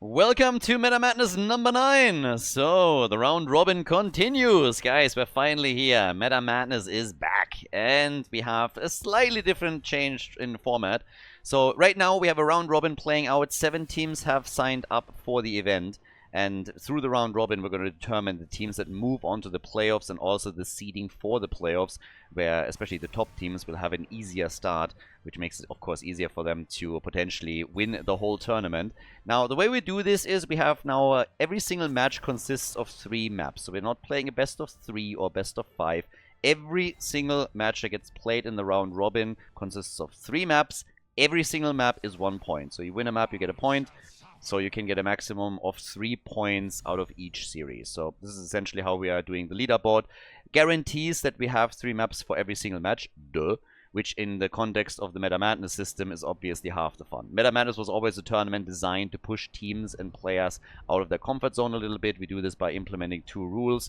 Welcome to Meta Madness number 9. So, the round robin continues. Guys, we're finally here. Meta Madness is back. And we have a slightly different change in format. So, right now we have a round robin playing out. 7 teams have signed up for the event. And through the round robin, we're going to determine the teams that move on to the playoffs and also the seeding for the playoffs, where especially the top teams will have an easier start, which makes it, of course, easier for them to potentially win the whole tournament. Now, the way we do this is we have now every single match consists of 3 maps. So we're not playing a best of 3 or best of 5. Every single match that gets played in the round robin consists of 3 maps. Every single map is 1 point. So you win a map, you get a point. So you can get a maximum of 3 points out of each series. So this is essentially how we are doing the leaderboard. Guarantees that we have 3 maps for every single match. Duh. Which in the context of the Meta Madness system is obviously half the fun. Meta Madness was always a tournament designed to push teams and players out of their comfort zone a little bit. We do this by implementing 2 rules.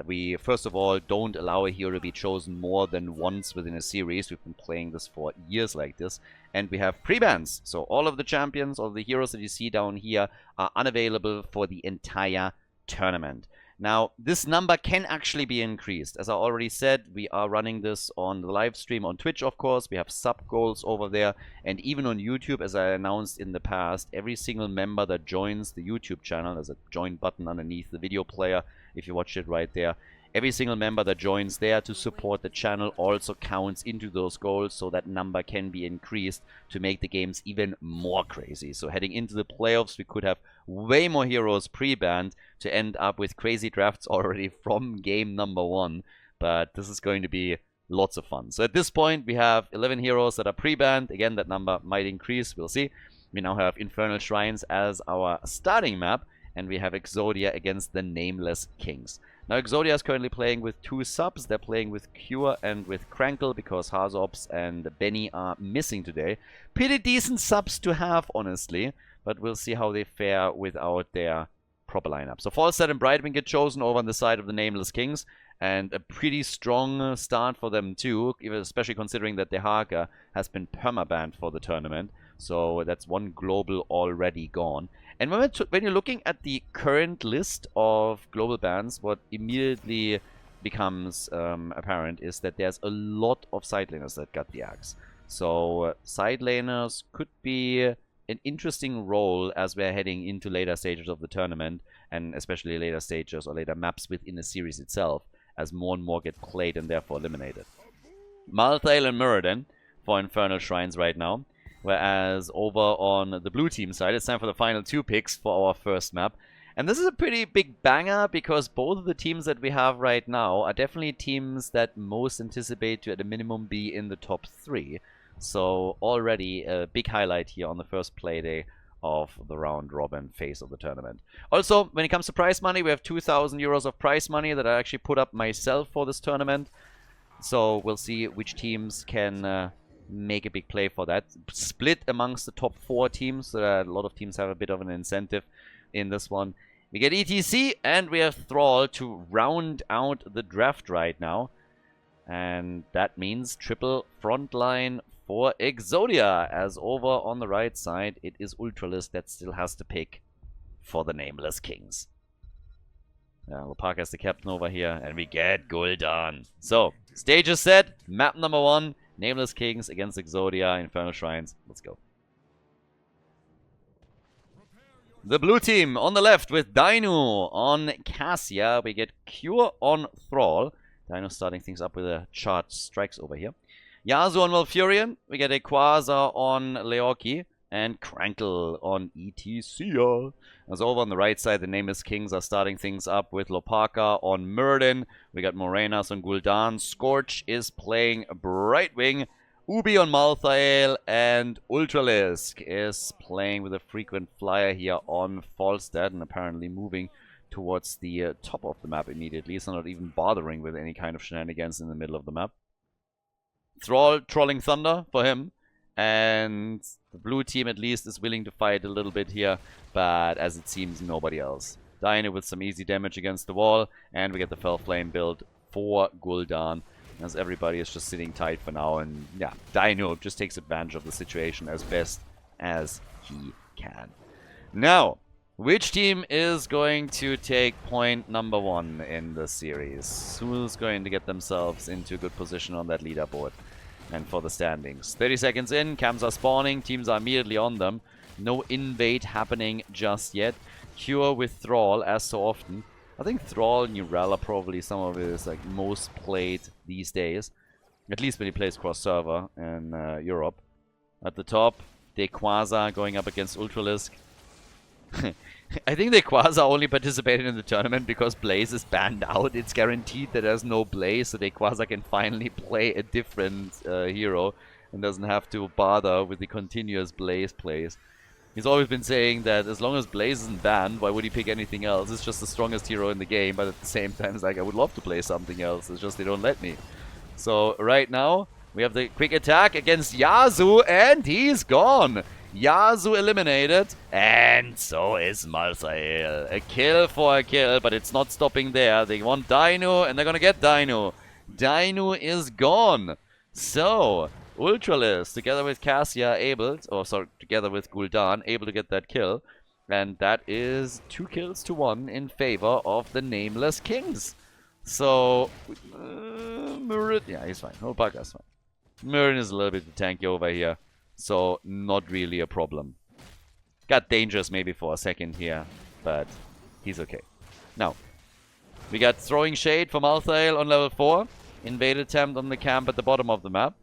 We, first of all, don't allow a hero to be chosen more than once within a series. We've been playing this for years like this. And we have pre-bans. So all of the champions, all the heroes that you see down here are unavailable for the entire tournament. Now, this number can actually be increased. As I already said, we are running this on the live stream on Twitch, of course. We have sub goals over there. And even on YouTube, as I announced in the past, every single member that joins the YouTube channel, there's a join button underneath the video player, if you watch it right there. Every single member that joins there to support the channel also counts into those goals, so that number can be increased to make the games even more crazy. So heading into the playoffs, we could have way more heroes pre-banned to end up with crazy drafts already from game number 1. But this is going to be lots of fun. So at this point, we have 11 heroes that are pre-banned. Again, that number might increase. We'll see. We now have Infernal Shrines as our starting map, and we have Exodia against the Nameless Kings. Now, Exodia is currently playing with 2 subs. They're playing with Cure and with Crankle because Harzops and Benny are missing today. Pretty decent subs to have, honestly, but we'll see how they fare without their proper lineup. So Falstad and Brightwing get chosen over on the side of the Nameless Kings, and a pretty strong start for them too, especially considering that Dehaka has been permabanned for the tournament. So that's 1 global already gone. And when you're looking at the current list of global bans, what immediately becomes apparent is that there's a lot of side laners that got the axe. So side laners could be an interesting role as we're heading into later stages of the tournament, and especially later stages or later maps within the series itself, as more and more get played and therefore eliminated. Malthael and Muradin for Infernal Shrines right now. Whereas over on the blue team side, it's time for the final 2 picks for our first map. And this is a pretty big banger because both of the teams that we have right now are definitely teams that most anticipate to at a minimum be in the top 3. So already a big highlight here on the first play day of the round robin phase of the tournament. Also, when it comes to prize money, we have 2,000 euros of prize money that I actually put up myself for this tournament. So we'll see which teams can make a big play for that. Split amongst the top 4 teams, so that a lot of teams have a bit of an incentive in this one. We get ETC and we have Thrall to round out the draft right now. And that means triple frontline for Exodia, as over on the right side, it is Ultralis that still has to pick for the Nameless Kings. Lopaka is the captain over here, and we get Gul'dan. So, stage is set, map number 1, Nameless Kings against Exodia, Infernal Shrines. Let's go. The blue team on the left with Dino on Cassia. We get Cure on Thrall. Dino starting things up with a charged strikes over here. Yasuo on Malfurion. We get a Quasar on Leoki. And Crankle on ETC. As over on the right side, the Nameless Kings are starting things up with Lopaka on Muradin. We got Morenas on Gul'dan. Scorch is playing Brightwing. Ubi on Malthael. And Ultralisk is playing with a frequent flyer here on Falstad. And apparently moving towards the top of the map immediately. So not even bothering with any kind of shenanigans in the middle of the map. Thrall trolling Thunder for him. And the blue team at least is willing to fight a little bit here, but as it seems, nobody else. Dino with some easy damage against the wall, and we get the Fell Flame build for Gul'dan, as everybody is just sitting tight for now, and yeah, Dino just takes advantage of the situation as best as he can. Now, Which team is going to take point number 1 in the series? Who's going to get themselves into a good position on that leaderboard? And for the standings. 30 seconds in, camps are spawning, teams are immediately on them. No invade happening just yet. Cure with Thrall, as so often. I think Thrall and Urel are probably some of his like most played these days. At least when he plays cross-server in Europe. At the top, Dequaza going up against Ultralisk. I think Dequaza only participated in the tournament because Blaze is banned out. It's guaranteed that there's no Blaze, so Dequaza can finally play a different hero and doesn't have to bother with the continuous Blaze plays. He's always been saying that as long as Blaze isn't banned, why would he pick anything else? It's just the strongest hero in the game, but at the same time, it's like, I would love to play something else. It's just they don't let me. So, right now, we have the quick attack against Yasuo, and he's gone! Yasuo eliminated, and so is Malthael. A kill for a kill, but it's not stopping there. They want Dino, and they're gonna get Dino. Dino is gone! So, Ultralisk, together with Cassia, together with Gul'dan, able to get that kill. And that is 2 kills to 1 in favor of the Nameless Kings. So, Murid, yeah, he's fine. Alpaka's fine. Murid is a little bit tanky over here, so not really a problem. Got dangerous maybe for a second here, but he's okay. Now, we got Throwing Shade from Malthael on level 4. Invade attempt on the camp at the bottom of the map.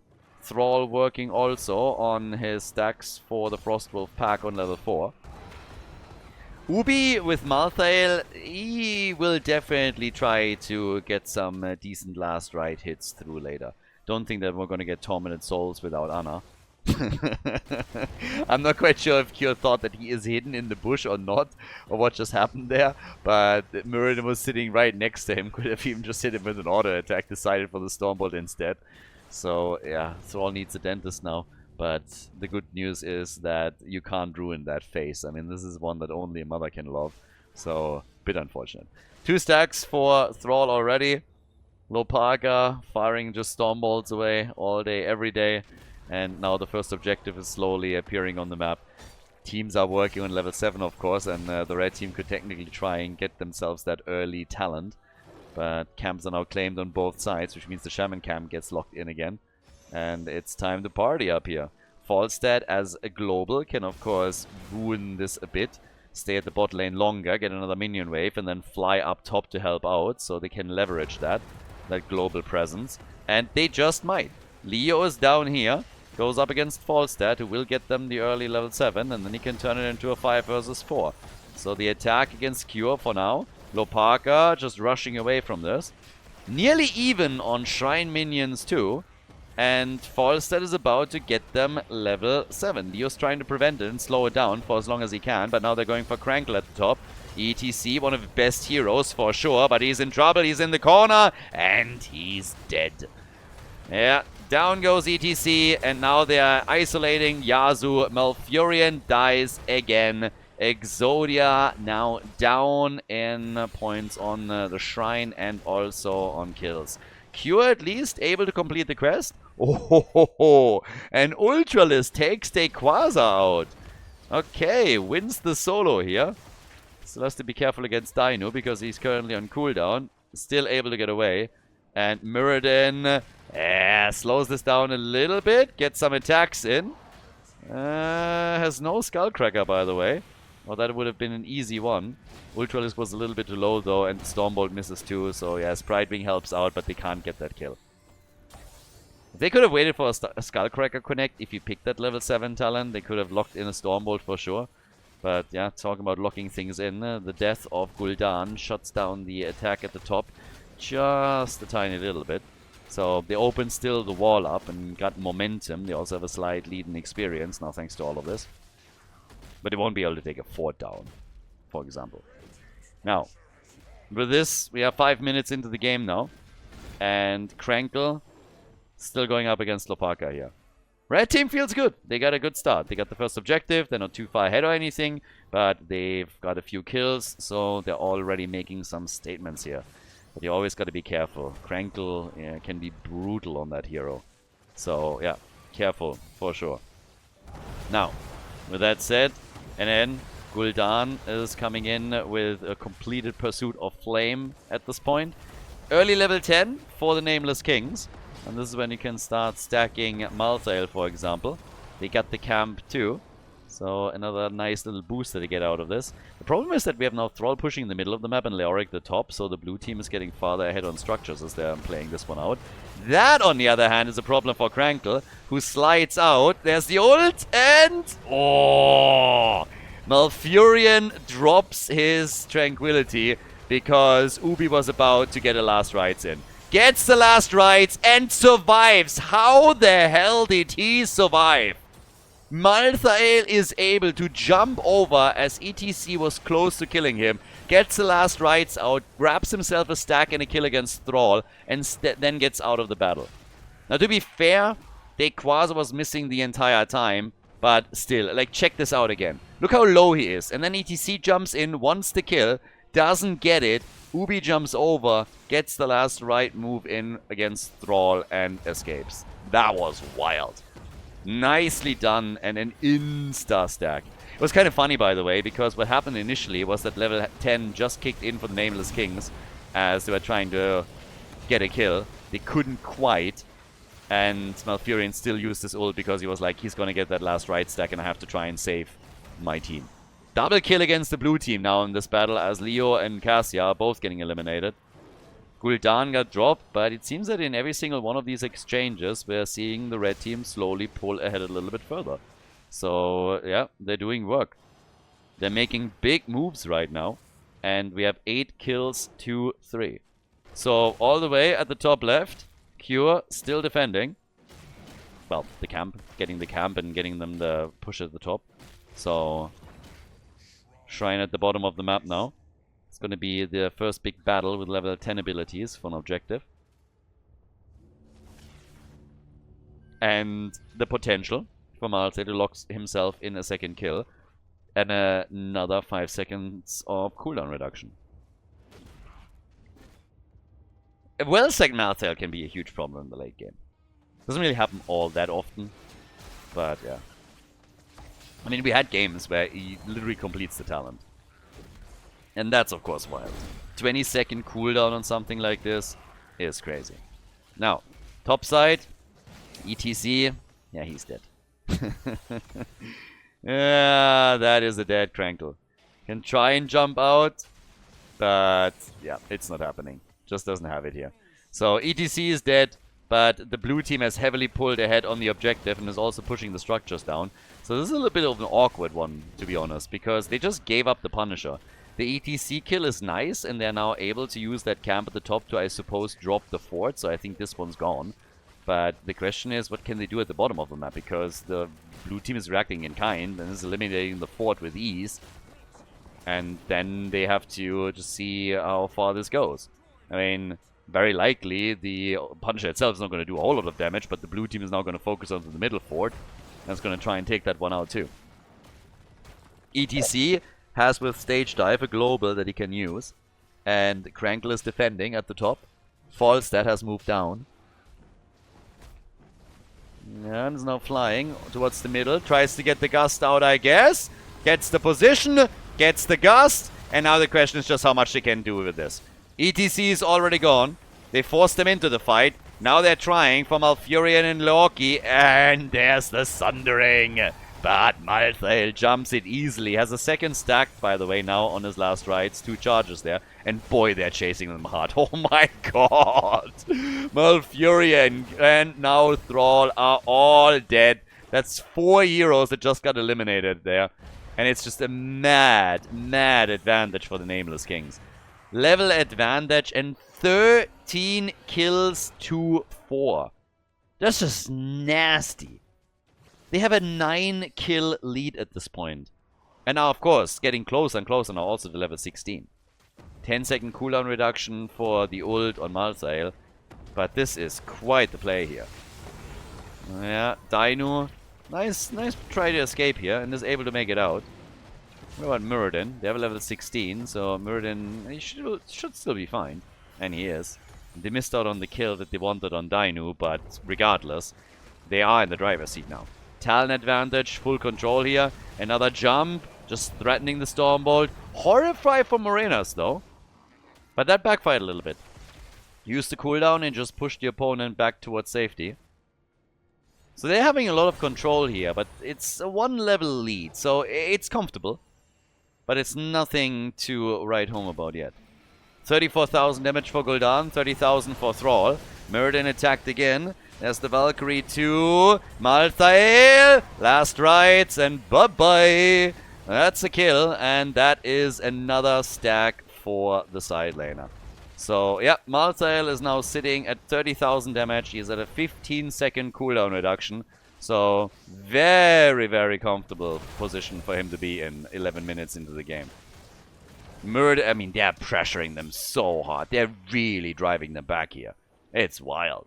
Thrall working also on his stacks for the Frostwolf pack on level 4. Ubi with Malthael, he will definitely try to get some decent last right hits through later. Don't think that we're going to get Tormented Souls without Ana. I'm not quite sure if Cure thought that he is hidden in the bush or not, or what just happened there, but Murid was sitting right next to him. Could have even just hit him with an auto attack, decided for the Stormbolt instead. So yeah, Thrall needs a dentist now. But the good news is that you can't ruin that face. I mean, this is one that only a mother can love. So, bit unfortunate. 2 stacks for Thrall already. Lopaka firing just Stormbolts away all day, every day. And now the first objective is slowly appearing on the map. Teams are working on level 7, of course, and the red team could technically try and get themselves that early talent. But camps are now claimed on both sides, which means the Shaman camp gets locked in again. And it's time to party up here. Falstad as a global can of course ruin this a bit. Stay at the bot lane longer, get another minion wave, and then fly up top to help out. So they can leverage that global presence. And they just might. Leo is down here. Goes up against Falstad, who will get them the early level 7. And then he can turn it into a 5 versus 4. So the attack against Cure for now. Lopaka just rushing away from this. Nearly even on Shrine minions too. And Falstad is about to get them level 7. Leo's trying to prevent it and slow it down for as long as he can. But now they're going for Krankle at the top. ETC, one of the best heroes for sure. But he's in trouble. He's in the corner. And he's dead. Yeah, down goes ETC. And now they're isolating Yasuo. Malfurion dies again. Exodia now down in points on the Shrine and also on kills. Cure at least able to complete the quest. Oh ho ho ho! And Ultralisk takes Dequaza out. Okay, wins the solo here. Still has to be careful against Dino because he's currently on cooldown. Still able to get away. And Muradin slows this down a little bit. Gets some attacks in. Has no Skullcracker, by the way. Well, that would have been an easy one. Ultralisk was a little bit too low though, and Stormbolt misses too, so yeah, Spritewing helps out, but they can't get that kill. They could have waited for a Skullcracker connect if you picked that level 7 talent. They could have locked in a Stormbolt for sure. But yeah, talking about locking things in, the death of Gul'dan shuts down the attack at the top just a tiny little bit. So they opened still the wall up and got momentum. They also have a slight lead in experience now thanks to all of this. But they won't be able to take a fort down, for example. Now, with this, we are 5 minutes into the game now. And Krankle still going up against Lopaka here. Red team feels good. They got a good start. They got the first objective. They're not too far ahead or anything. But they've got a few kills. So they're already making some statements here. But you always got to be careful. Krankle can be brutal on that hero. So, yeah, careful for sure. Now, with that said, and then Gul'dan is coming in with a completed pursuit of Flame at this point. Early level 10 for the Nameless Kings. And this is when you can start stacking Malthael, for example. They got the camp too. So another nice little boost that they get out of this. The problem is that we have now Thrall pushing in the middle of the map and Leoric the top. So the blue team is getting farther ahead on structures as they're playing this one out. That, on the other hand, is a problem for Krankle, who slides out. There's the ult and... oh! Malfurion drops his tranquility because Ubi was about to get a last rites in. Gets the last rites and survives. How the hell did he survive? Malthael is able to jump over as ETC was close to killing him, gets the last rites out, grabs himself a stack and a kill against Thrall, and then gets out of the battle. Now, to be fair, Quasar was missing the entire time, but still, like, check this out again. Look how low he is. And then ETC jumps in, wants the kill, doesn't get it. Ubi jumps over, gets the last right move in against Thrall, and escapes. That was wild. Nicely done, and an insta-stack. It was kind of funny, by the way, because what happened initially was that level 10 just kicked in for the Nameless Kings as they were trying to get a kill. They couldn't quite, and Malfurion still used his ult because he was like, he's gonna get that last right stack and I have to try and save my team. Double kill against the blue team now in this battle as Leo and Cassia are both getting eliminated. Gul'dan got dropped, but it seems that in every single one of these exchanges, we're seeing the red team slowly pull ahead a little bit further. So, yeah, they're doing work. They're making big moves right now. And we have 8 kills to 3. So, all the way at the top left, Cure still defending. Well, the camp. Getting the camp and getting them the push at the top. So, Shrine at the bottom of the map now. It's going to be the first big battle with level 10 abilities for an objective. And the potential for Malthael to lock himself in a second kill. And another 5 seconds of cooldown reduction. A well-stacked Malthael can be a huge problem in the late game. Doesn't really happen all that often. But yeah. I mean, we had games where he literally completes the talent. And that's, of course, wild. 20-second cooldown on something like this is crazy. Now, top side, ETC. Yeah, he's dead. Yeah, that is a dead Krankle. Can try and jump out, but yeah, it's not happening. Just doesn't have it here. So, ETC is dead, but the blue team has heavily pulled ahead on the objective and is also pushing the structures down. So this is a little bit of an awkward one, to be honest, because they just gave up the Punisher. The ETC kill is nice, and they're now able to use that camp at the top to, I suppose, drop the fort, so I think this one's gone. But the question is, what can they do at the bottom of the map? Because the blue team is reacting in kind and is eliminating the fort with ease. And then they have to just see how far this goes. I mean, very likely the Punisher itself is not going to do a whole lot of damage, but the blue team is now going to focus on the middle fort. And it's going to try and take that one out too. ETC has with Stage Dive a global that he can use. And Krankle is defending at the top. Falstad has moved down. And is now flying towards the middle. Tries to get the gust out, I guess. Gets the position. Gets the gust. And now the question is just how much they can do with this. ETC is already gone. They forced them into the fight. Now they're trying for Malfurion and Loki. And there's the Sundering. But Malthael jumps it easily. Has a second stacked, by the way, now on his last rides. 2 charges there. And boy, they're chasing them hard. Oh my god. Malfurion and now Thrall are all dead. That's 4 heroes that just got eliminated there. And it's just a mad, mad advantage for the Nameless Kings. Level advantage and 13 kills to 4. That's just nasty. They have a 9-kill lead at this point. And now, of course, getting closer and closer now also to level 16. 10-second cooldown reduction for the ult on Malthael. But this is quite the play here. Yeah, Dainu. Nice try to escape here and is able to make it out. What about Muradin? They have a level 16, so Muradin he should still be fine. And he is. They missed out on the kill that they wanted on Dainu, but regardless, they are in the driver's seat now. Talon advantage, full control here. Another jump. Just threatening the Stormbolt. Horrify for Morenas, though. But that backfired a little bit. Use the cooldown and just push the opponent back towards safety. So they're having a lot of control here, but it's a 1-level lead, so it's comfortable. But it's nothing to write home about yet. 34,000 damage for Gul'dan, 30,000 for Thrall. Mirrodin attacked again. There's the Valkyrie to Malthael. Last rites and bye-bye. That's a kill, and that is another stack for the side laner. So, yeah, Malthael is now sitting at 30,000 damage. He's at a 15-second cooldown reduction. So, very, very comfortable position for him to be in 11 minutes into the game. I mean, they're pressuring them so hard. They're really driving them back here. It's wild.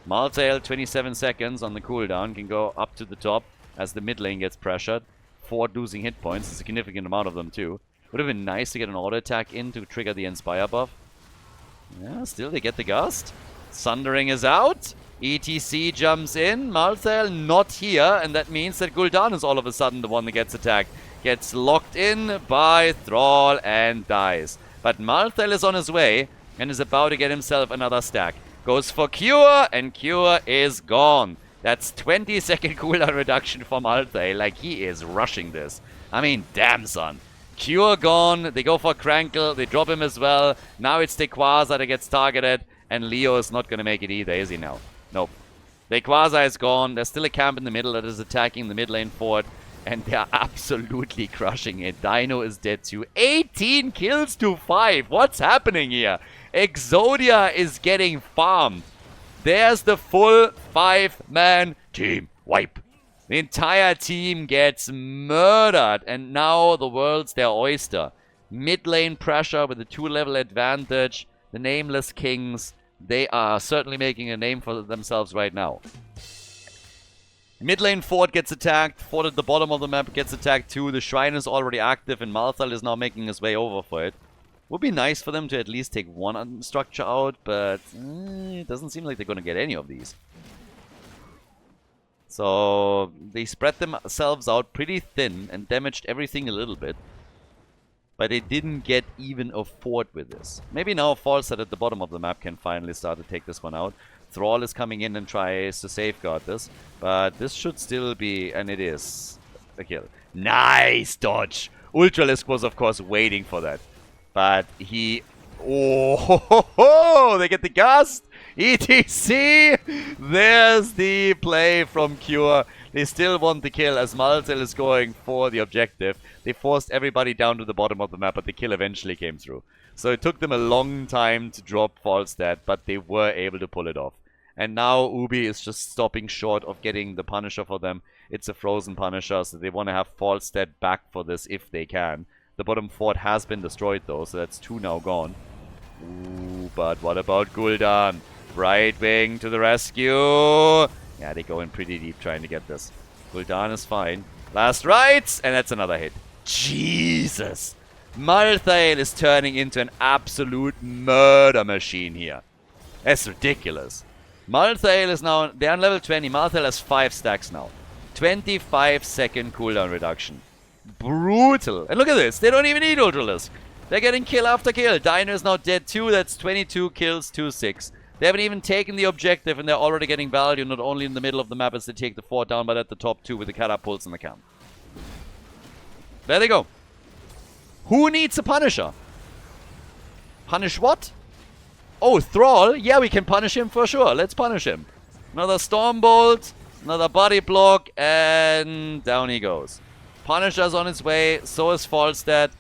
Malthael, 27 seconds on the cooldown, can go up to the top as the mid lane gets pressured. Ford losing hit points, a significant amount of them too. Would have been nice to get an auto attack in to trigger the Inspire buff. Yeah, still they get the Gust. Sundering is out. ETC jumps in. Malthael not here, and that means that Gul'dan is all of a sudden the one that gets attacked. Gets locked in by Thrall and dies. But Malthael is on his way and is about to get himself another stack. Goes for Cure, and Cure is gone. That's 20-second cooldown reduction for Malthael. Like, he is rushing this. I mean, damn, son. Cure gone. They go for Crankle. They drop him as well. Now it's Dequaza that gets targeted. And Leo is not going to make it either, is he now? Nope. Dequaza is gone. There's still a camp in the middle that is attacking the mid lane forward. And they're absolutely crushing it. Dino is dead too. 18 kills to 5. What's happening here? Exodia is getting farmed. There's the full 5-man team wipe. The entire team gets murdered. And now the world's their oyster. Mid lane pressure with a 2-level advantage. The Nameless Kings. They are certainly making a name for themselves right now. Mid lane Ford gets attacked. Ford at the bottom of the map gets attacked too. The Shrine is already active and Malthael is now making his way over for it. Would be nice for them to at least take one structure out, but it doesn't seem like they're going to get any of these. So they spread themselves out pretty thin and damaged everything a little bit. But they didn't get even a Ford with this. Maybe now Falstad at the bottom of the map can finally start to take this one out. Thrall is coming in and tries to safeguard this. But this should still be, and it is, a kill. Nice dodge! Ultralisk was of course waiting for that. But he... Oh, ho, ho, ho, they get the Gust! ETC! There's the play from Cure. They still want the kill as Malthael is going for the objective. They forced everybody down to the bottom of the map, but the kill eventually came through. So it took them a long time to drop Falstad, but they were able to pull it off. And now Ubi is just stopping short of getting the Punisher for them. It's a frozen Punisher, so they want to have Falstad back for this if they can. The bottom fort has been destroyed though, so that's 2 now gone. Ooh, but what about Gul'dan? Brightwing to the rescue! Yeah, they go in pretty deep trying to get this. Gul'dan is fine. Last rites! And that's another hit. Jesus! Malthael is turning into an absolute murder machine here. That's ridiculous. Malthael is now... They're on level 20. Malthael has 5 stacks now. 25-second cooldown reduction. Brutal. And look at this. They don't even need Ultralisk. They're getting kill after kill. Dino is now dead too. That's 22 kills to 6. They haven't even taken the objective and they're already getting value not only in the middle of the map as they take the fort down, but at the top too with the catapults in the camp. There they go. Who needs a Punisher? Punish what? Oh, Thrall? Yeah, we can punish him for sure. Let's punish him. Another Stormbolt, another body block, and down he goes. Punisher's on its way, so is Falstad.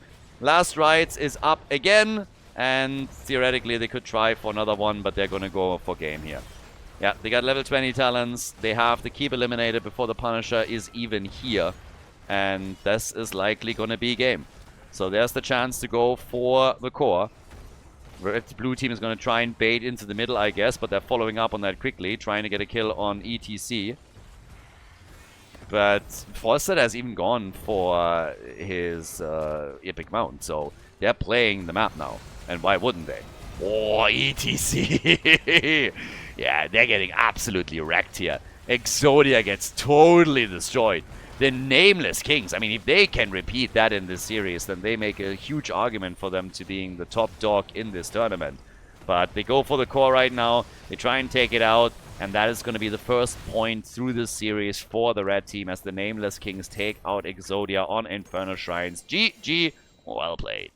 Last Rites is up again, and theoretically they could try for another one, but they're gonna go for game here. Yeah, they got level 20 talents. They have the keep eliminated before the Punisher is even here, and this is likely gonna be game. So there's the chance to go for the core. The blue team is going to try and bait into the middle, I guess, but they're following up on that quickly, trying to get a kill on ETC. But Falstad has even gone for his epic mount, so they're playing the map now. And why wouldn't they? Oh, ETC! Yeah, they're getting absolutely wrecked here. Exodia gets totally destroyed. The Nameless Kings. I mean, if they can repeat that in this series, then they make a huge argument for them to being the top dog in this tournament. But they go for the core right now. They try and take it out. And that is going to be the first point through this series for the red team as the Nameless Kings take out Exodia on Infernal Shrines. GG. Well played.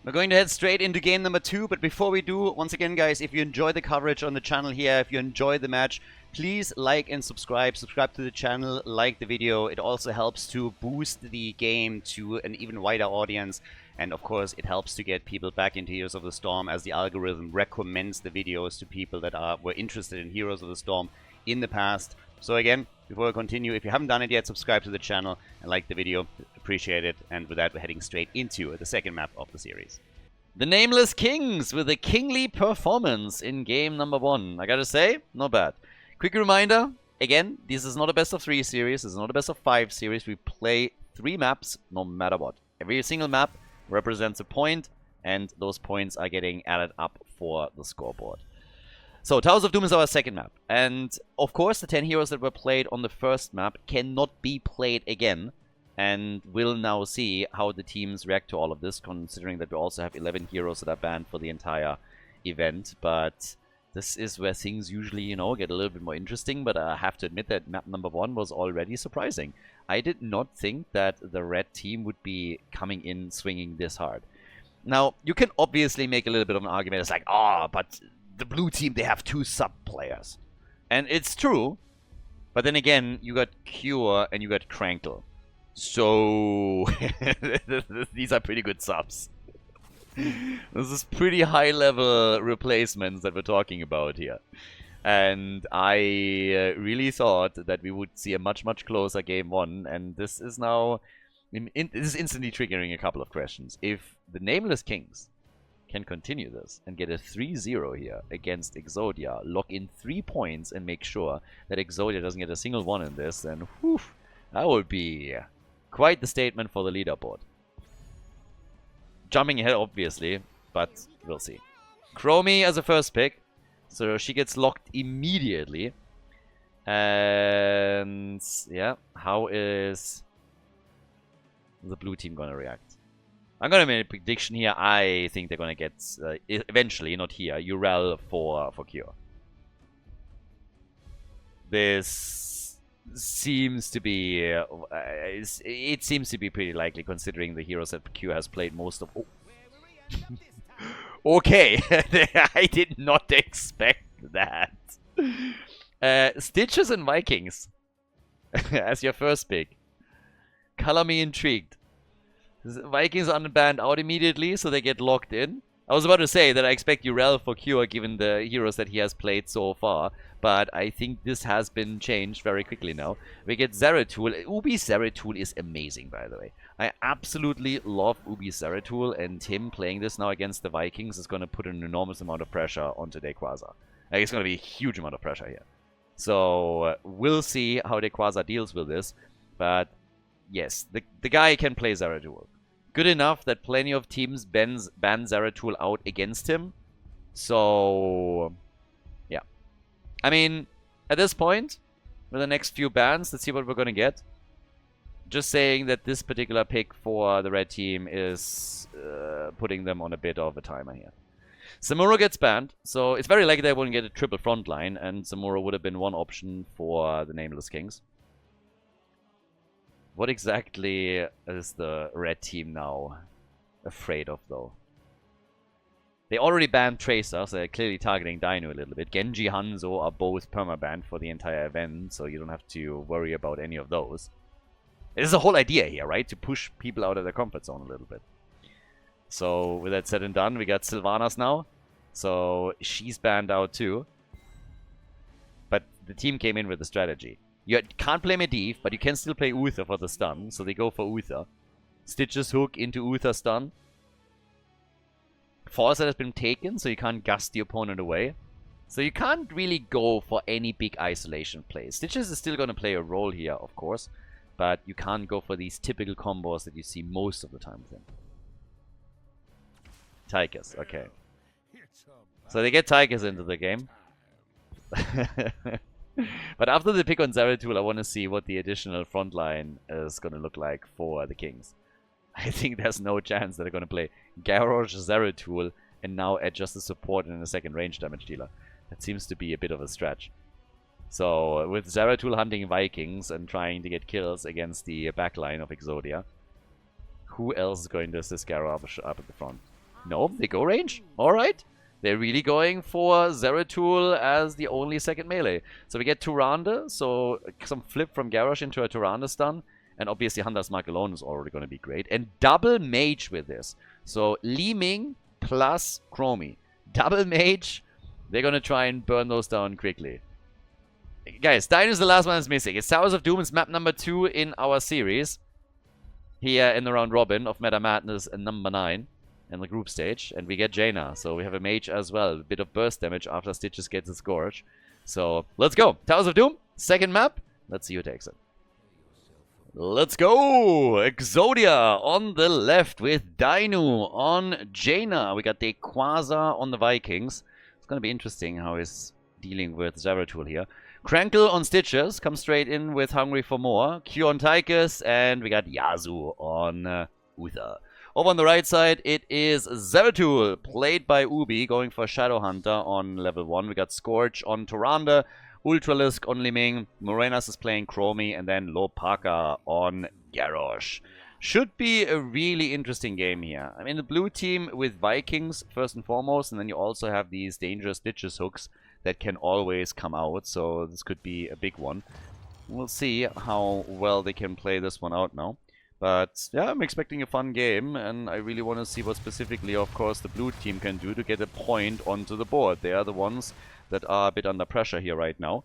We're going to head straight into game number 2, but before we do, once again guys, if you enjoy the coverage on the channel here, if you enjoy the match, please like and subscribe. Subscribe to the channel, like the video. It also helps to boost the game to an even wider audience. And of course, it helps to get people back into Heroes of the Storm as the algorithm recommends the videos to people that were interested in Heroes of the Storm in the past. So again, before we continue, if you haven't done it yet, subscribe to the channel and like the video. Appreciate it. And with that, we're heading straight into the second map of the series. The Nameless Kings with a kingly performance in game number 1. I gotta say, not bad. Quick reminder, again, this is not a best of 3 series. This is not a best of 5 series. We play 3 maps no matter what. Every single map represents a point, and those points are getting added up for the scoreboard. So, Towers of Doom is our second map. And, of course, the 10 heroes that were played on the first map cannot be played again. And we'll now see how the teams react to all of this, considering that we also have 11 heroes that are banned for the entire event. But this is where things usually, you know, get a little bit more interesting. But I have to admit that map number 1 was already surprising. I did not think that the red team would be coming in swinging this hard. Now, you can obviously make a little bit of an argument. It's like, oh, but the blue team, they have 2 sub-players. And it's true. But then again, you got Cure and you got Crankle. So, these are pretty good subs. This is pretty high-level replacements that we're talking about here. And I really thought that we would see a much, much closer game 1. And this is now... this is instantly triggering a couple of questions. If the Nameless Kings can continue this and get a 3-0 here against Exodia, lock in 3 points and make sure that Exodia doesn't get a single one in this, then whew, that would be quite the statement for the leaderboard. Jumping ahead, obviously, but we'll see. Chromie as a first pick. So she gets locked immediately. And yeah, how is the blue team gonna react? I'm gonna make a prediction here. I think they're gonna get eventually, not here, Urel for Cure. This seems to be it seems to be pretty likely considering the heroes that Cure has played most of. Oh. Okay, I did not expect that. Stitches and Vikings as your first pick. Color me intrigued. Vikings unbanned out immediately, so they get locked in. I was about to say that I expect Urel for Cure given the heroes that he has played so far, but I think this has been changed very quickly now. We get Zeratul. Ubi Zeratul is amazing, by the way. I absolutely love Ubi Zeratul, and him playing this now against the Vikings is going to put an enormous amount of pressure onto Dequaza. Like, it's going to be a huge amount of pressure here. So, we'll see how Dequaza deals with this, but yes, the guy can play Zeratul. Good enough that plenty of teams ban Zeratul out against him. So, yeah. I mean, at this point, with the next few bans, let's see what we're going to get. Just saying that this particular pick for the red team is putting them on a bit of a timer here. Samuro gets banned, so it's very likely they won't get a triple frontline, and Samuro would have been one option for the Nameless Kings. What exactly is the red team now afraid of, though? They already banned Tracer, so they're clearly targeting Dino a little bit. Genji, Hanzo are both permabanned for the entire event, so you don't have to worry about any of those. This is the whole idea here, right? To push people out of their comfort zone a little bit. So, with that said and done, we got Sylvanas now. So, she's banned out too. But the team came in with a strategy. You can't play Medivh, but you can still play Uther for the stun. So they go for Uther. Stitches hook into Uther stun. Foresight has been taken, so you can't gust the opponent away. So you can't really go for any big isolation plays. Stitches is still going to play a role here, of course. But you can't go for these typical combos that you see most of the time with him. Tychus, okay. So they get Tychus into the game. But after the pick on Zeratul, I want to see what the additional front line is going to look like for the Kings. I think there's no chance that they're going to play Garrosh, Zeratul, and now add just a support and a second range damage dealer. That seems to be a bit of a stretch. So, with Zeratul hunting Vikings and trying to get kills against the backline of Exodia, who else is going to assist Garrosh up at the front? No, they go range. Alright. They're really going for Zeratul as the only second melee. So we get Tyrande, so some flip from Garrosh into a Tyrande stun. And obviously Hunter's Mark alone is already going to be great. And double mage with this. So Li Ming plus Chromie. Double mage. They're going to try and burn those down quickly. Guys, Dino is the last one that's missing. It's Towers of Doom. It's map number 2 in our series. Here in the round robin of Meta Madness and number 9. In the group stage, and we get Jaina, so we have a mage as well. A bit of burst damage after Stitches gets his Scourge. So, let's go! Towers of Doom, second map. Let's see who takes it. Let's go! Exodia on the left with Dino on Jaina. We got the Quasar on the Vikings. It's gonna be interesting how he's dealing with Zeratul here. Krankle on Stitches, comes straight in with Hungry for More. Q on Tychus, and we got Yazu on Uther. Over on the right side, it is Zeratul, played by Ubi, going for Shadowhunter on level 1. We got Scorch on Tyrande, Ultralisk on Li Ming, Morenas is playing Chromie, and then Lopaka on Garrosh. Should be a really interesting game here. I mean, the blue team with Vikings, first and foremost, and then you also have these dangerous Stitches hooks that can always come out, so this could be a big one. We'll see how well they can play this one out now. But yeah, I'm expecting a fun game, and I really want to see what specifically, of course, the blue team can do to get a point onto the board. They are the ones that are a bit under pressure here right now,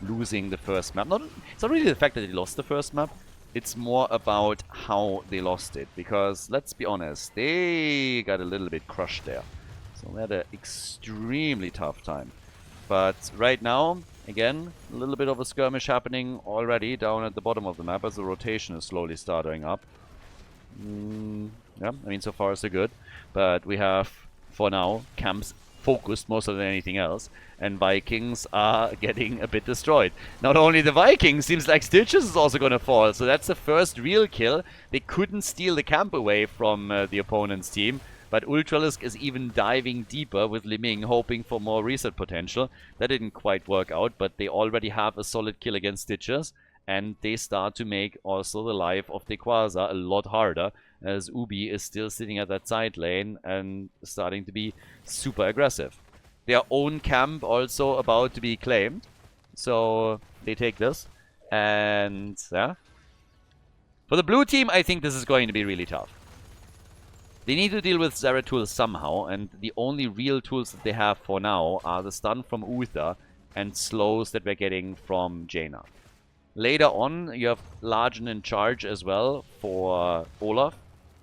losing the first map. It's not really the fact that they lost the first map, it's more about how they lost it. Because, let's be honest, they got a little bit crushed there. So they had an extremely tough time. But right now, again, a little bit of a skirmish happening already down at the bottom of the map as the rotation is slowly starting up. Yeah, I mean, so far so good. But we have, for now, camps focused more so than anything else. And Vikings are getting a bit destroyed. Not only the Vikings, seems like Stitches is also going to fall. So that's the first real kill. They couldn't steal the camp away from the opponent's team. But Ultralisk is even diving deeper with Li Ming, hoping for more reset potential. That didn't quite work out, but they already have a solid kill against Stitches. And they start to make also the life of the Quasar a lot harder, as Ubi is still sitting at that side lane and starting to be super aggressive. Their own camp also about to be claimed. So they take this. And yeah. For the blue team, I think this is going to be really tough. They need to deal with Zeratul somehow, and the only real tools that they have for now are the stun from Uther and slows that we're getting from Jaina. Later on, you have Largen in charge as well for Olaf.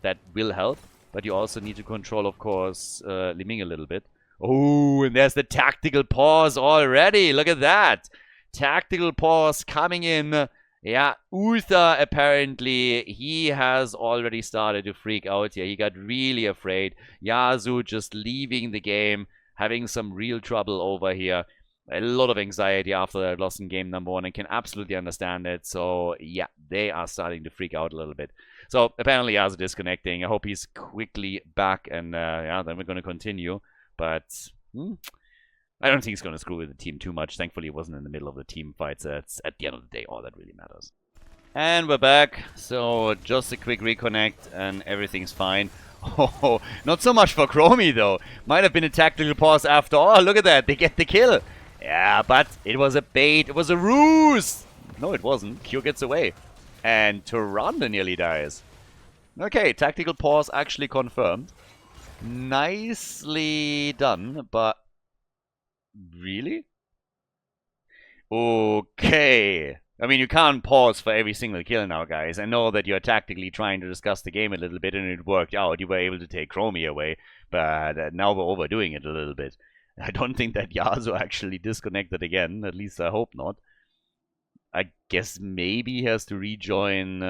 That will help, but you also need to control, of course, Li Ming a little bit. Oh, and there's the tactical pause already. Look at that. Tactical pause coming in. Yeah, Uther, apparently, he has already started to freak out here. He got really afraid. Yazu just leaving the game, having some real trouble over here. A lot of anxiety after that loss in game number 1. I can absolutely understand it. So, yeah, they are starting to freak out a little bit. So, apparently, Yazu disconnecting. I hope he's quickly back, and yeah, then we're going to continue. But I don't think he's going to screw with the team too much. Thankfully, he wasn't in the middle of the team fight, so that's at the end of the day all that really matters. And we're back. So just a quick reconnect and everything's fine. Oh, not so much for Chromie though. Might have been a tactical pause after all. Look at that. They get the kill. Yeah, but it was a bait. It was a ruse. No, it wasn't. Q gets away. And Tyrande nearly dies. Okay, tactical pause actually confirmed. Nicely done, but really? Okay. I mean, you can't pause for every single kill now, guys. I know that you're tactically trying to discuss the game a little bit, and it worked out. You were able to take Chromie away, but now we're overdoing it a little bit. I don't think that Yasuo actually disconnected again. At least I hope not. I guess maybe he has to rejoin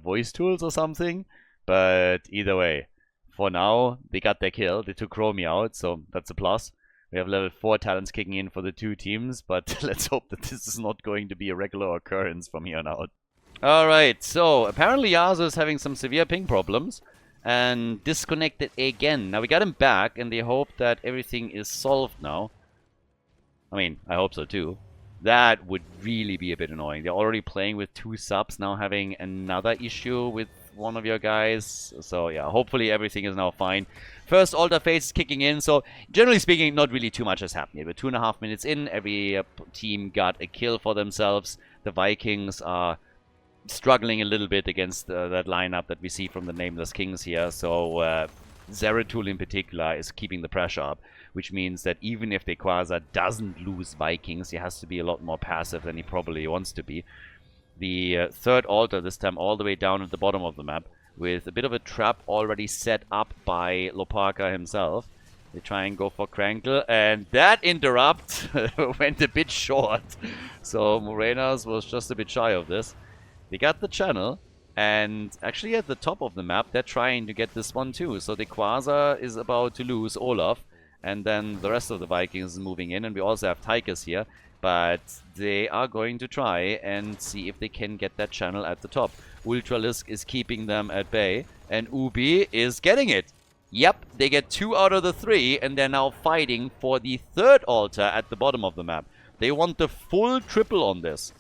voice tools or something. But either way, for now, they got their kill. They took Chromie out, so that's a plus. We have level 4 talents kicking in for the two teams, but let's hope that this is not going to be a regular occurrence from here on out. Alright, so apparently Yasuo is having some severe ping problems and disconnected again. Now we got him back and they hope that everything is solved now. I mean, I hope so too. That would really be a bit annoying. They're already playing with 2 subs, now having another issue with one of your guys. So yeah, hopefully everything is now fine. First altar phase is kicking in, so generally speaking, not really too much has happened. We're 2.5 minutes in, every team got a kill for themselves. The Vikings are struggling a little bit against that lineup that we see from the Nameless Kings here. So Zeratul in particular is keeping the pressure up, which means that even if Dequaza doesn't lose Vikings, he has to be a lot more passive than he probably wants to be. The third altar, this time all the way down at the bottom of the map, with a bit of a trap already set up by Lopaka himself. They try and go for Krankle, and that interrupt went a bit short. So Morenas was just a bit shy of this. They got the channel, and actually at the top of the map, they're trying to get this one too. So Dequaza is about to lose Olaf, and then the rest of the Vikings is moving in, and we also have Tychus here. But they are going to try and see if they can get that channel at the top. Ultralisk is keeping them at bay, and Ubi is getting it. Yep, they get 2 out of the 3, and they're now fighting for the third altar at the bottom of the map. They want the full triple on this.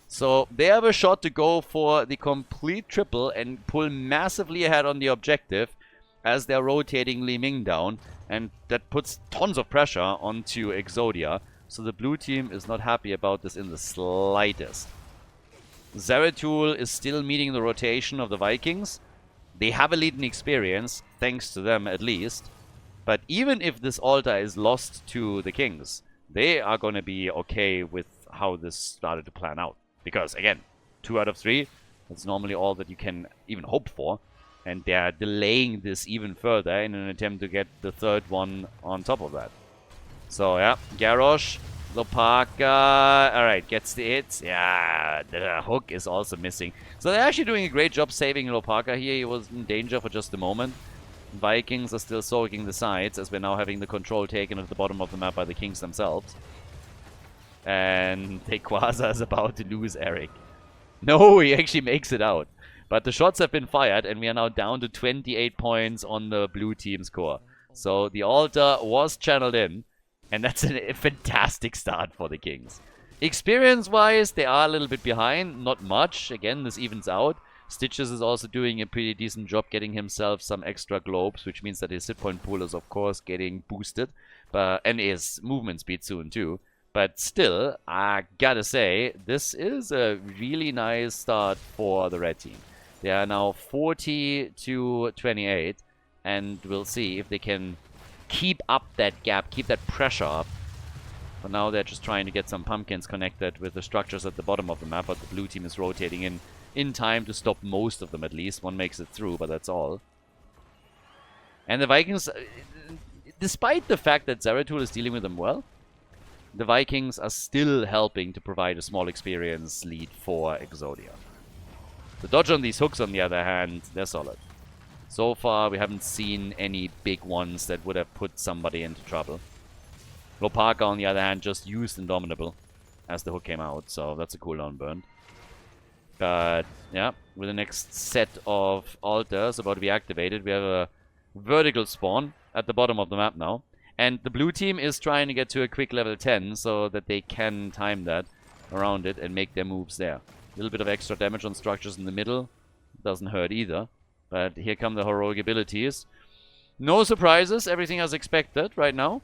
So they have a shot to go for the complete triple and pull massively ahead on the objective as they're rotating Li Ming down, and that puts tons of pressure onto Exodia. So the blue team is not happy about this in the slightest. Zeratul is still meeting the rotation of the Vikings. They have a lead in experience, thanks to them at least. But even if this altar is lost to the Kings, they are going to be okay with how this started to plan out. Because, again, 2 out of 3, that's normally all that you can even hope for. And they're delaying this even further in an attempt to get the third one on top of that. So, yeah, Garrosh, Lopaka, alright, gets the hits. Yeah, the hook is also missing. So they're actually doing a great job saving Lopaka here. He was in danger for just a moment. Vikings are still soaking the sides, as we're now having the control taken at the bottom of the map by the Kings themselves. And Tequaza is about to lose Eric. No, he actually makes it out. But the shots have been fired, and we are now down to 28 points on the blue team score. So the altar was channeled in. And that's a fantastic start for the Kings. Experience-wise, they are a little bit behind. Not much. Again, this evens out. Stitches is also doing a pretty decent job getting himself some extra globes, which means that his hit point pool is, of course, getting boosted. And his movement speed soon, too. But still, I gotta say, this is a really nice start for the red team. They are now 40 to 28. And we'll see if they can keep up that gap, keep that pressure up. For now, they're just trying to get some pumpkins connected with the structures at the bottom of the map, but the blue team is rotating in time to stop most of them at least. One makes it through, but that's all. And the Vikings, despite the fact that Zeratul is dealing with them well, the Vikings are still helping to provide a small experience lead for Exodia. The dodge on these hooks, on the other hand, they're solid. So far, we haven't seen any big ones that would have put somebody into trouble. Lopaka, on the other hand, just used Indomitable as the hook came out, so that's a cooldown burn. But, yeah, with the next set of altars about to be activated, we have a vertical spawn at the bottom of the map now. And the blue team is trying to get to a quick level 10 so that they can time that around it and make their moves there. A little bit of extra damage on structures in the middle. Doesn't hurt either. But here come the heroic abilities. No surprises, everything as expected right now.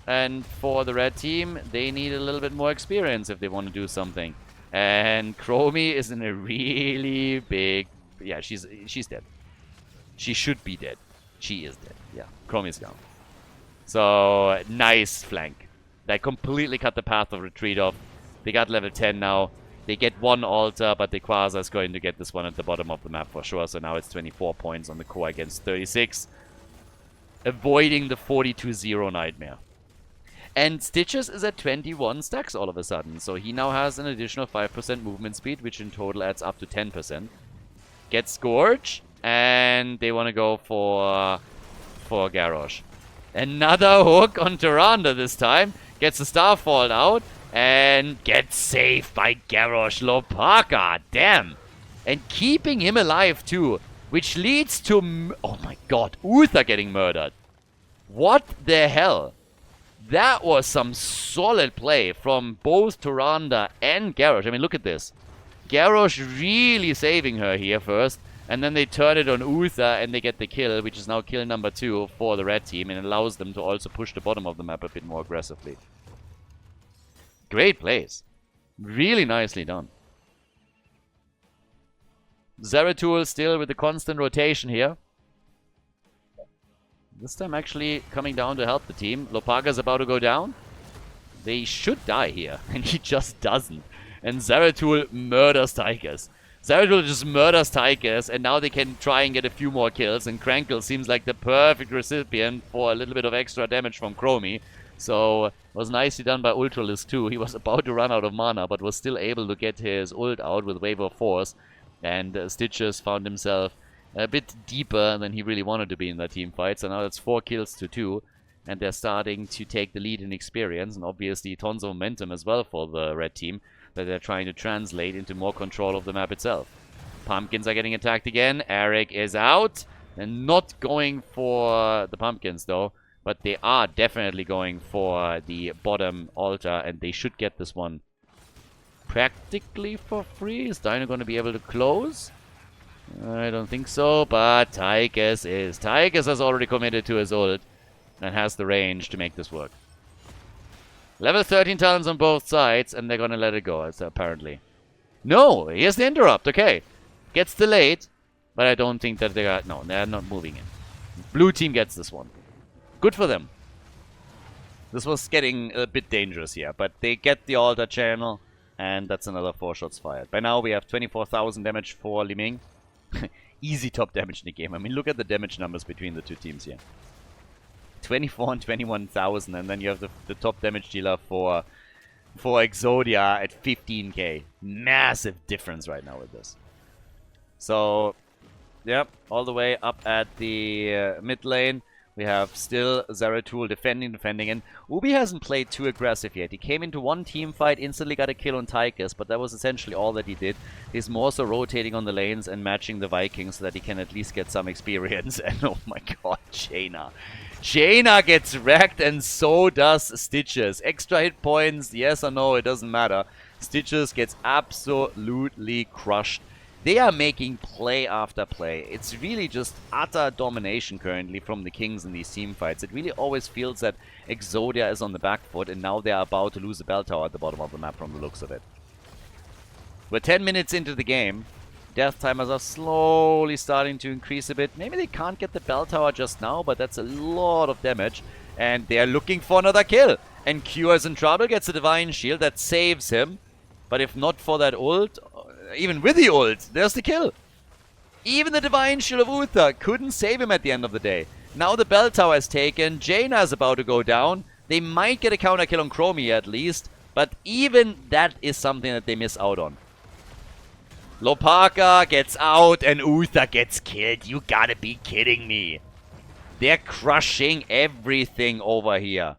And for the red team, they need a little bit more experience if they want to do something. And Chromie is in a really big... Yeah, she's dead. She should be dead. She is dead. Yeah, Chromie's gone. So, nice flank. They completely cut the path of retreat off. They got level 10 now. They get one altar, but Dequaza is going to get this one at the bottom of the map for sure. So now it's 24 points on the core against 36. Avoiding the 42-0 nightmare. And Stitches is at 21 stacks all of a sudden. So he now has an additional 5% movement speed, which in total adds up to 10%. Gets Scourge, and they want to go for Garrosh. Another hook on Tyrande this time. Gets the Starfall out. And gets saved by Garrosh Lopaka. Damn. And keeping him alive too. Which leads to... oh my god. Uther getting murdered. What the hell? That was some solid play from both Tyrande and Garrosh. I mean, look at this. Garrosh really saving her here first. And then they turn it on Uther and they get the kill, which is now kill number 2 for the red team. And allows them to also push the bottom of the map a bit more aggressively. Great plays. Really nicely done. Zeratul still with the constant rotation here. This time actually coming down to help the team. Lopaga's about to go down. They should die here. And he just doesn't. And Zeratul murders Tychus. Zeratul just murders Tychus. And now they can try and get a few more kills. And Krankle seems like the perfect recipient for a little bit of extra damage from Chromie. So, it was nicely done by Ultralisk too. He was about to run out of mana, but was still able to get his ult out with Wave of Force. And Stitches found himself a bit deeper than he really wanted to be in that team fight. So now that's 4 kills to 2. And they're starting to take the lead in experience. And obviously tons of momentum as well for the red team that they're trying to translate into more control of the map itself. Pumpkins are getting attacked again. Eric is out. They're not going for the pumpkins though. But they are definitely going for the bottom altar. And they should get this one practically for free. Is Dino going to be able to close? I don't think so, but Tychus is. Tychus has already committed to his ult and has the range to make this work. Level 13 talents on both sides, and they're gonna let it go, apparently. No, here's the interrupt, okay. Gets delayed, but I don't think that they are... no, they're not moving in. Blue team gets this one. Good for them. This was getting a bit dangerous here, but they get the altar channel, and that's another 4 shots fired. By now we have 24,000 damage for Liming. Easy top damage in the game. I mean, look at the damage numbers between the two teams here. 24 and 21,000, and then you have the top damage dealer for Exodia at 15k. Massive difference right now with this. So, yep, all the way up at the mid lane. We have still Zeratul defending, and Ubi hasn't played too aggressive yet. He came into one team fight, instantly got a kill on Tychus, but that was essentially all that he did. He's more so rotating on the lanes and matching the Vikings so that he can at least get some experience. And oh my god, Jaina. Jaina gets wrecked, and so does Stitches. Extra hit points, yes or no, it doesn't matter. Stitches gets absolutely crushed. They are making play after play. It's really just utter domination currently from the Kings in these team fights. It really always feels that Exodia is on the back foot, and now they are about to lose a bell tower at the bottom of the map from the looks of it. We're 10 minutes into the game. Death timers are slowly starting to increase a bit. Maybe they can't get the bell tower just now, but that's a lot of damage. And they're looking for another kill. And Q is in trouble, gets a Divine Shield that saves him. But if not for that ult... even with the ult, there's the kill. Even the Divine Shield of Uther couldn't save him at the end of the day. Now the bell tower is taken. Jaina is about to go down. They might get a counter kill on Chromie at least. But even that is something that they miss out on. Lopaka gets out and Uther gets killed. You gotta be kidding me. They're crushing everything over here.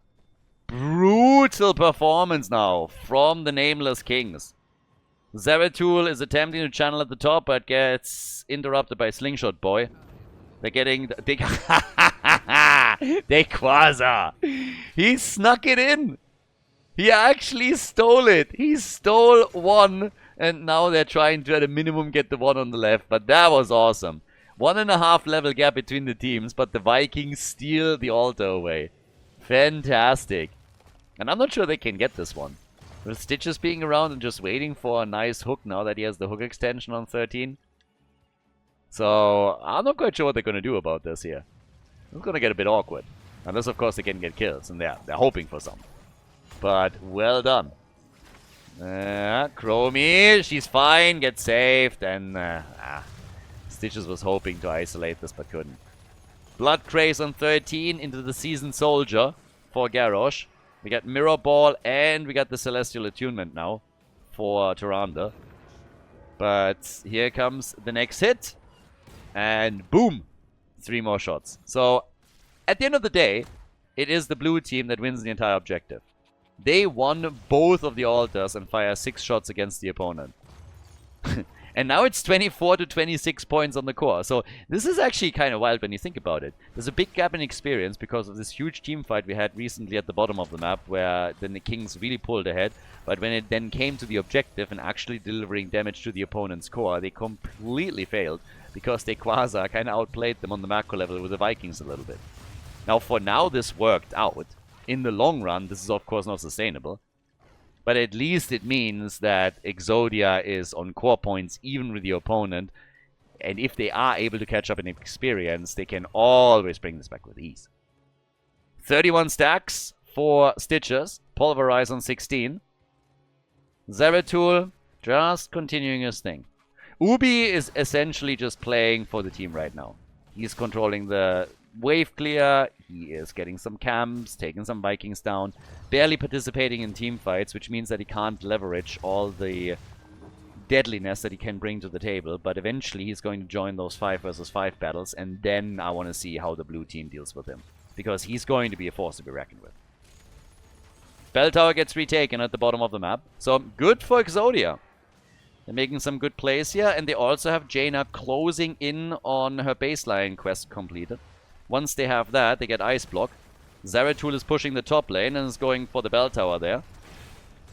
Brutal performance now from the Nameless Kings. Zeratul is attempting to channel at the top, but gets interrupted by Slingshot Boy. They're getting... Quasar. He snuck it in. He actually stole it. He stole one, and now they're trying to, at a minimum, get the one on the left. But that was awesome. 1.5 level gap between the teams, but the Vikings steal the altar away. Fantastic. And I'm not sure they can get this one. With Stitches being around and just waiting for a nice hook now that he has the hook extension on 13. So, I'm not quite sure what they're going to do about this here. It's going to get a bit awkward. Unless, of course, they can get kills, and they're hoping for some. But, well done. Chromie, she's fine, gets saved, and Stitches was hoping to isolate this, but couldn't. Blood Craze on 13 into the Seasoned Soldier for Garrosh. We got Mirror Ball, and we got the Celestial Attunement now for Tyrande. But here comes the next hit. And boom! 3 more shots. So, at the end of the day, it is the blue team that wins the entire objective. They won both of the altars and fire 6 shots against the opponent. And now it's 24 to 26 points on the core. So this is actually kind of wild when you think about it. There's a big gap in experience because of this huge team fight we had recently at the bottom of the map, where then the Kings really pulled ahead. But when it then came to the objective and actually delivering damage to the opponent's core, they completely failed because they Quasar kind of outplayed them on the macro level with the Vikings a little bit. Now for now this worked out. In the long run, this is of course not sustainable. But at least it means that Exodia is on core points even with the opponent. And if they are able to catch up in experience, they can always bring this back with ease. 31 stacks for Stitches. Pulverize on 16. Zeratul just continuing his thing. Ubi is essentially just playing for the team right now. He's controlling the wave clear, he is getting some camps, taking some Vikings down, barely participating in team fights, which means that he can't leverage all the deadliness that he can bring to the table, but eventually he's going to join those 5 versus 5 battles, and then I want to see how the blue team deals with him, because he's going to be a force to be reckoned with. Bell tower gets retaken at the bottom of the map, so good for Exodia. They're making some good plays here, and they also have Jaina closing in on her baseline quest completed. Once they have that, they get Ice Block. Zeratul is pushing the top lane and is going for the bell tower there.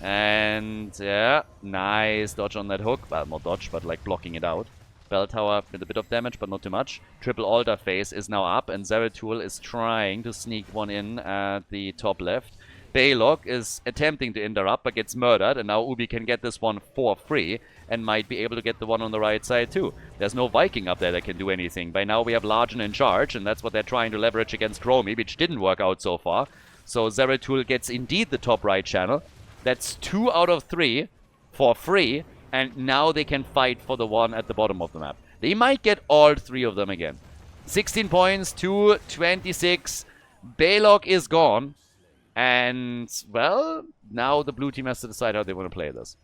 And yeah, nice dodge on that hook. Well, not dodge, but like blocking it out. Bell tower with a bit of damage, but not too much. Triple altar phase is now up, and Zeratul is trying to sneak one in at the top left. Balog is attempting to interrupt, but gets murdered, and now Ubi can get this one for free, and might be able to get the one on the right side too. There's no Viking up there that can do anything. By now we have Largen in charge, and that's what they're trying to leverage against Chromie, which didn't work out so far. So Zeratul gets indeed the top right channel. That's 2 out of 3 for free, and now they can fight for the one at the bottom of the map. They might get all 3 of them again. 16 points to 26. Balog is gone. And, well, now the blue team has to decide how they want to play this.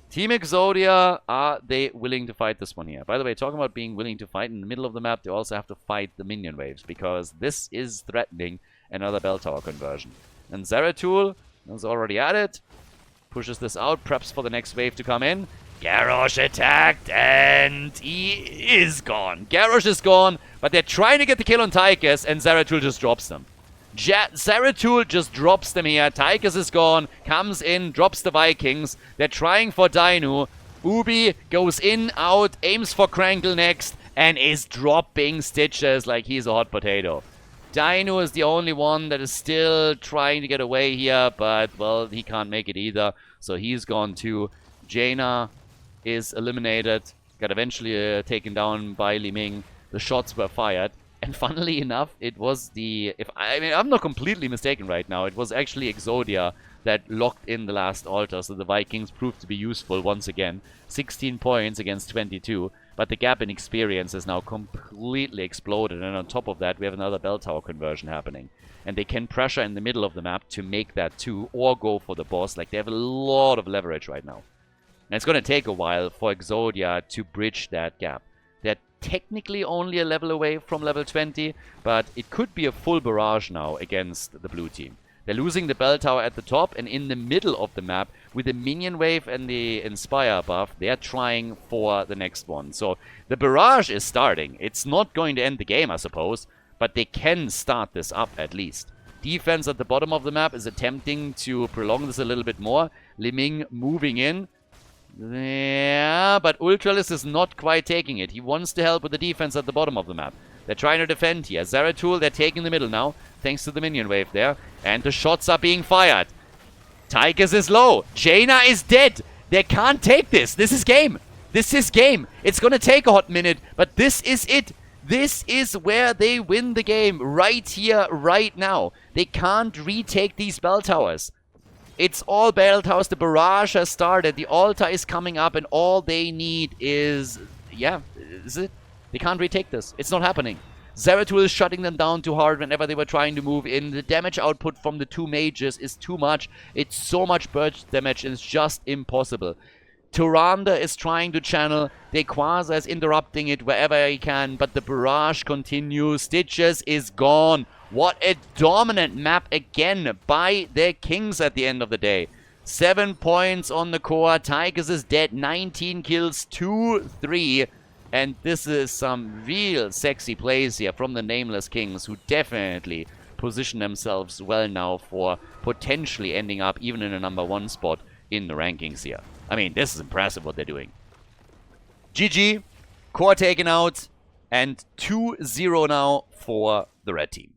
Team Exodia, are they willing to fight this one here? By the way, talking about being willing to fight in the middle of the map, they also have to fight the minion waves, because this is threatening another bell tower conversion. And Zeratul is already at it. Pushes this out, preps for the next wave to come in. Garrosh attacked, and he is gone. Garrosh is gone, but they're trying to get the kill on Tychus, and Zeratul just drops them. Zeratul just drops them here. Tychus is gone, comes in, drops the Vikings. They're trying for Dainu. Ubi goes in, out, aims for Krankle next, and is dropping Stitches like he's a hot potato. Dainu is the only one that is still trying to get away here, but, well, he can't make it either. So he's gone too. Jaina is eliminated. Got eventually taken down by Li Ming. The shots were fired. And funnily enough, it was the... I'm not completely mistaken right now. It was actually Exodia that locked in the last altar, so the Vikings proved to be useful once again. 16 points against 22, but the gap in experience is now completely exploded, and on top of that, we have another bell tower conversion happening. And they can pressure in the middle of the map to make that 2, or go for the boss. Like, they have a lot of leverage right now. And it's going to take a while for Exodia to bridge that gap. They're technically only a level away from level 20, but it could be a full barrage now against the blue team. They're losing the bell tower at the top, and in the middle of the map, with the minion wave and the Inspire buff, they're trying for the next one. So the barrage is starting. It's not going to end the game, I suppose, but they can start this up at least. Defense at the bottom of the map is attempting to prolong this a little bit more. Li Ming moving in. Yeah, but Ultralis is not quite taking it. He wants to help with the defense at the bottom of the map. They're trying to defend here. Zeratul, they're taking the middle now, thanks to the minion wave there. And the shots are being fired. Tychus is low. Jaina is dead. They can't take this. This is game. This is game. It's going to take a hot minute, but this is it. This is where they win the game. Right here, right now. They can't retake these bell towers. It's all bell towers. The barrage has started. The altar is coming up, and all they need is... yeah, is it? They can't retake this. It's not happening. Zeratul is shutting them down too hard whenever they were trying to move in. The damage output from the 2 mages is too much. It's so much burst damage, and it's just impossible. Tyrande is trying to channel. Dequaza is interrupting it wherever he can, but the barrage continues. Stitches is gone. What a dominant map again by the Kings at the end of the day. 7 points on the core. Tigers is dead. 19 kills, 2-3. And this is some real sexy plays here from the Nameless Kings, who definitely position themselves well now for potentially ending up even in a #1 spot in the rankings here. I mean, this is impressive what they're doing. GG, core taken out, and 2-0 now for the red team.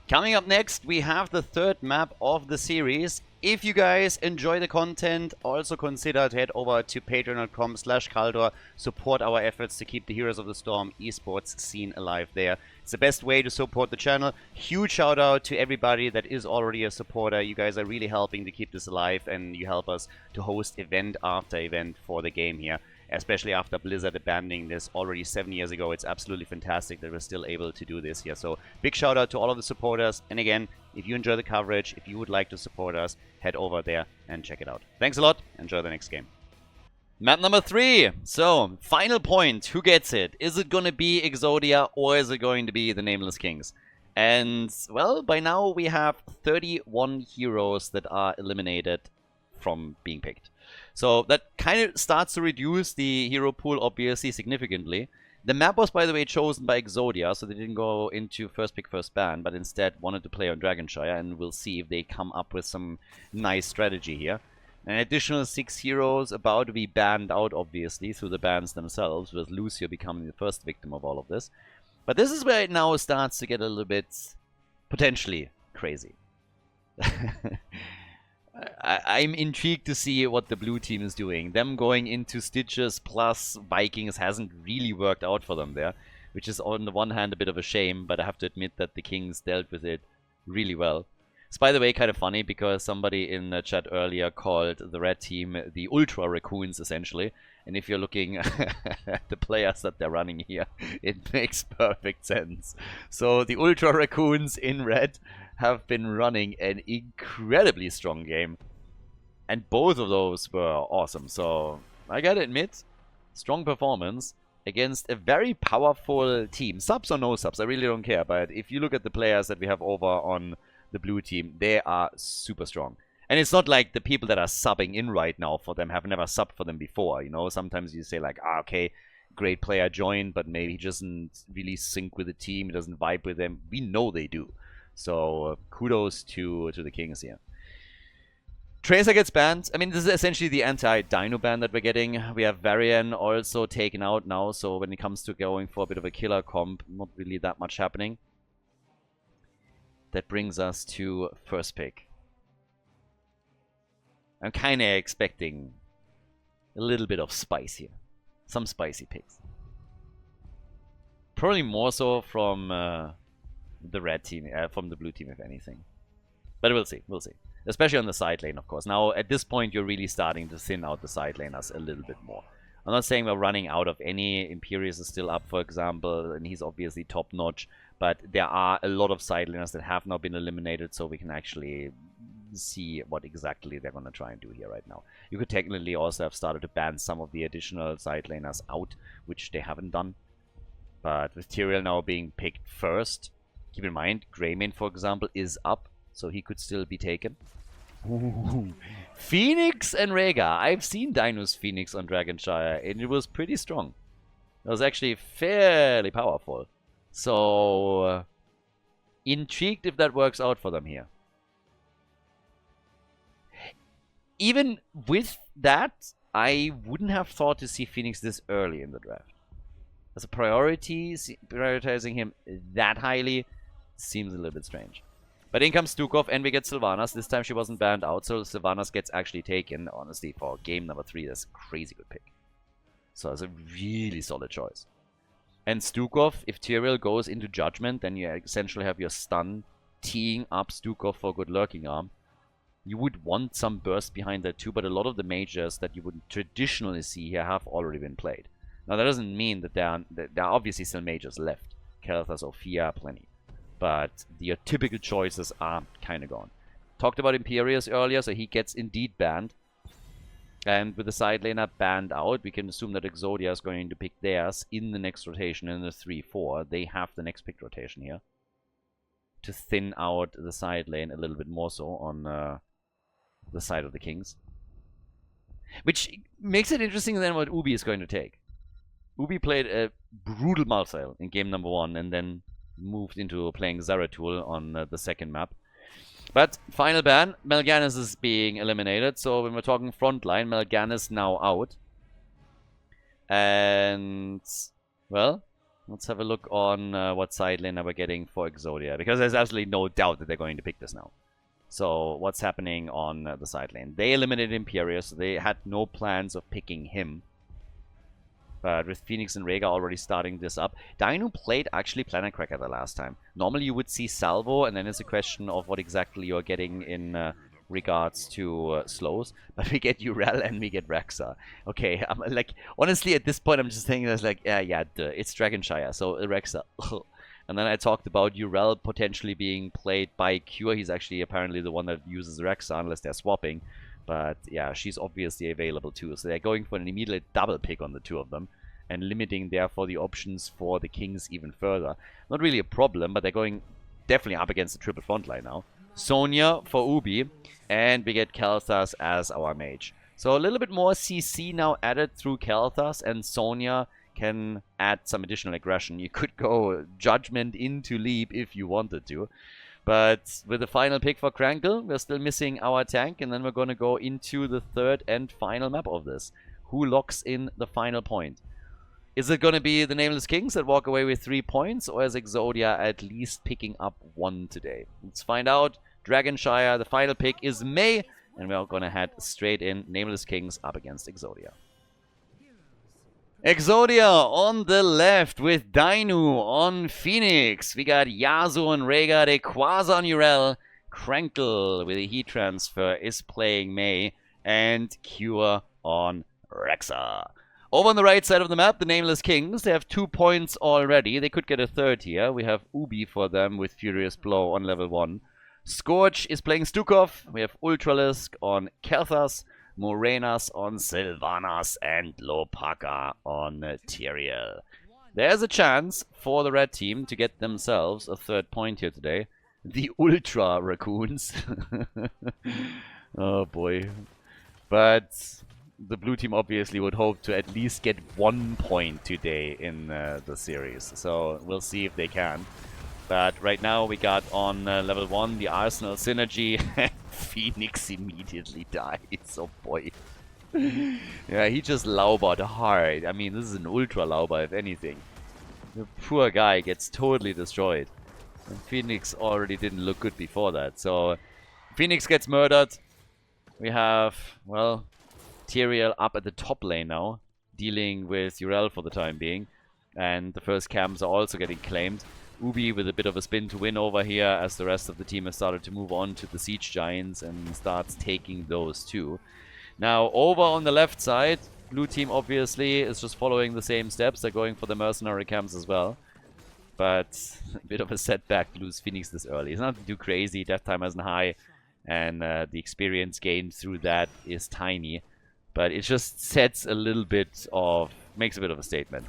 Coming up next, we have the third map of the series. If you guys enjoy the content, also consider to head over to patreon.com/Khaldor, support our efforts to keep the Heroes of the Storm esports scene alive there. It's the best way to support the channel. Huge shout out to everybody that is already a supporter. You guys are really helping to keep this alive, and you help us to host event after event for the game here. Especially after Blizzard abandoning this already 7 years ago. It's absolutely fantastic that we're still able to do this here. So big shout out to all of the supporters. And again, if you enjoy the coverage, if you would like to support us, head over there and check it out. Thanks a lot. Enjoy the next game. Map number 3. So, final point. Who gets it? Is it going to be Exodia or is it going to be the Nameless Kings? And, well, by now we have 31 heroes that are eliminated from being picked. So that kind of starts to reduce the hero pool, obviously, significantly. The map was, by the way, chosen by Exodia, so they didn't go into first pick, first ban, but instead wanted to play on Dragonshire, and we'll see if they come up with some nice strategy here. An additional 6 heroes about to be banned out, obviously, through the bans themselves, with Lucio becoming the first victim of all of this. But this is where it now starts to get a little bit, potentially, crazy. I'm intrigued to see what the blue team is doing. Them going into Stitches plus Vikings hasn't really worked out for them there, which is on the one hand a bit of a shame, but I have to admit that the Kings dealt with it really well. It's, by the way, kind of funny because somebody in the chat earlier called the red team the Ultra Raccoons, essentially. And if you're looking at the players that they're running here, it makes perfect sense. So the Ultra Raccoons in red have been running an incredibly strong game. And both of those were awesome. So I gotta admit, strong performance against a very powerful team. Subs or no subs, I really don't care. But if you look at the players that we have over on the blue team, they are super strong. And it's not like the people that are subbing in right now for them have never subbed for them before. You know, sometimes you say like, ah, okay, great player joined, but maybe he doesn't really sync with the team. He doesn't vibe with them. We know they do. So kudos to the Kings here. Tracer gets banned. I mean, this is essentially the anti-Dino ban that we're getting. We have Varian also taken out now. So when it comes to going for a bit of a killer comp, not really that much happening. That brings us to first pick. I'm kind of expecting a little bit of spice here. Some spicy picks. Probably more so from the red team, from the blue team, if anything. But we'll see, we'll see. Especially on the side lane, of course. Now, at this point, you're really starting to thin out the side laners a little bit more. I'm not saying we're running out of any. Imperius is still up, for example, and he's obviously top-notch. But there are a lot of side laners that have now been eliminated, so we can actually see what exactly they're going to try and do here right now. You could technically also have started to ban some of the additional side laners out, which they haven't done. But with Tyrael now being picked first, keep in mind, Greymane, for example, is up, so he could still be taken. Ooh. Fenix and Rhaegar. I've seen Dino's Fenix on Dragonshire, and it was pretty strong. It was actually fairly powerful. So, intrigued if that works out for them here. Even with that, I wouldn't have thought to see Fenix this early in the draft. As a priority, prioritizing him that highly seems a little bit strange. But in comes Stukov, and we get Sylvanas. This time she wasn't banned out, so Sylvanas gets actually taken. Honestly, for game number 3, that's a crazy good pick. So it's a really solid choice. And Stukov, if Tyrael goes into Judgment, then you essentially have your stun teeing up Stukov for a good lurking arm. You would want some burst behind that too, but a lot of the mages that you would traditionally see here have already been played. Now that doesn't mean that there are obviously still mages left. Kel'Thas, Sophia, plenty. But your typical choices are kind of gone. Talked about Imperius earlier, so he gets indeed banned. And with the side laner banned out, we can assume that Exodia is going to pick theirs in the next rotation in the 3-4. They have the next pick rotation here. to thin out the side lane a little bit more so on the side of the Kings. Which makes it interesting then what Ubi is going to take. Ubi played a brutal Malthael in game number 1 and then moved into playing Zeratul on the second map. But final ban, Mal'Ganis is being eliminated. So when we're talking frontline, Mal'Ganis now out. And, well, let's have a look on what side lane we're getting for Exodia. Because there's absolutely no doubt that they're going to pick this now. So what's happening on the side lane? They eliminated Imperius, so they had no plans of picking him. But with Fenix and Rhaegar already starting this up. Dino played actually Planet Cracker the last time. Normally you would see Salvo, and then it's a question of what exactly you're getting in regards to slows. But we get Urel and we get Rexa. Okay, like, honestly at this point I'm just thinking that's like, yeah, it's Dragonshire, so Rexa. And then I talked about Urel potentially being played by Cure. He's actually apparently the one that uses Rexa unless they're swapping. But yeah, she's obviously available too. So they're going for an immediate double pick on the two of them. And limiting therefore the options for the Kings even further. Not really a problem, but they're going definitely up against the triple front line now. Sonya for Ubi. And we get Kalthas as our mage. So a little bit more CC now added through Kalthas. And Sonya can add some additional aggression. You could go Judgment into Leap if you wanted to. But with the final pick for Krankle, we're still missing our tank. And then we're going to go into the third and final map of this. Who locks in the final point? Is it going to be the Nameless Kings that walk away with 3 points? Or is Exodia at least picking up 1 today? Let's find out. Dragonshire, the final pick is May. And we're going to head straight in. Nameless Kings up against Exodia. Exodia on the left with Dainu on Fenix. We got Yasuo and Rhaegar, Rayquaza on Urel. Krankle with a heat transfer is playing May. And Cure on Rexa. Over on the right side of the map, the Nameless Kings. They have 2 points already. They could get a third here. We have Ubi for them with Furious Blow on level 1. Scorch is playing Stukov. We have Ultralisk on Kalthas. Morenas on Sylvanas, and Lopaka on Tyrael. There's a chance for the red team to get themselves a third point here today. The Ultra Raccoons. Oh boy. But the blue team obviously would hope to at least get 1 point today in the series. So we'll see if they can. But right now we got on level 1 the Arsenal Synergy. Fenix immediately dies. Oh boy. Yeah, he just laubered hard. I mean, this is an ultra lauber if anything. The poor guy gets totally destroyed. And Fenix already didn't look good before that. So Fenix gets murdered. We have, well, Tyrael up at the top lane now, dealing with Urel for the time being. And the first camps are also getting claimed. Ubi with a bit of a spin to win over here as the rest of the team has started to move on to the Siege Giants and starts taking those too. Now over on the left side, blue team obviously is just following the same steps. They're going for the mercenary camps as well. But a bit of a setback to lose Phoenix this early. It's nothing too crazy, death time isn't high, and the experience gained through that is tiny. But it just sets a little bit of, makes a bit of a statement.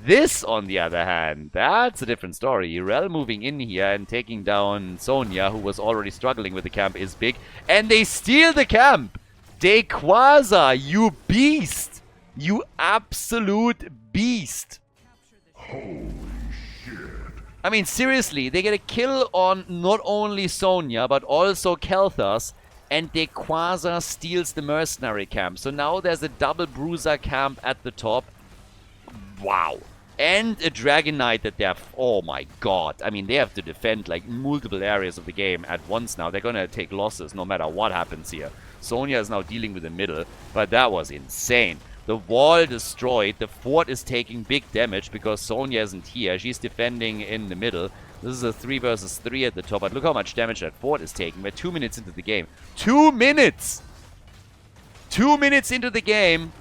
This, on the other hand, that's a different story. Urel moving in here and taking down Sonya, who was already struggling with the camp, is big. And they steal the camp! Rayquaza, you beast! You absolute beast! Holy shit. I mean, seriously, they get a kill on not only Sonya, but also Kalthas. And Rayquaza steals the mercenary camp. So now there's a double bruiser camp at the top. Wow. And a Dragon Knight that they have, oh my god. I mean, they have to defend like multiple areas of the game at once now. They're gonna take losses no matter what happens here. Sonya is now dealing with the middle, but that was insane. The wall destroyed. The fort is taking big damage because Sonya isn't here. She's defending in the middle. This is a 3 versus 3 at the top, but look how much damage that fort is taking. We're 2 minutes into the game. 2 minutes! 2 minutes into the game,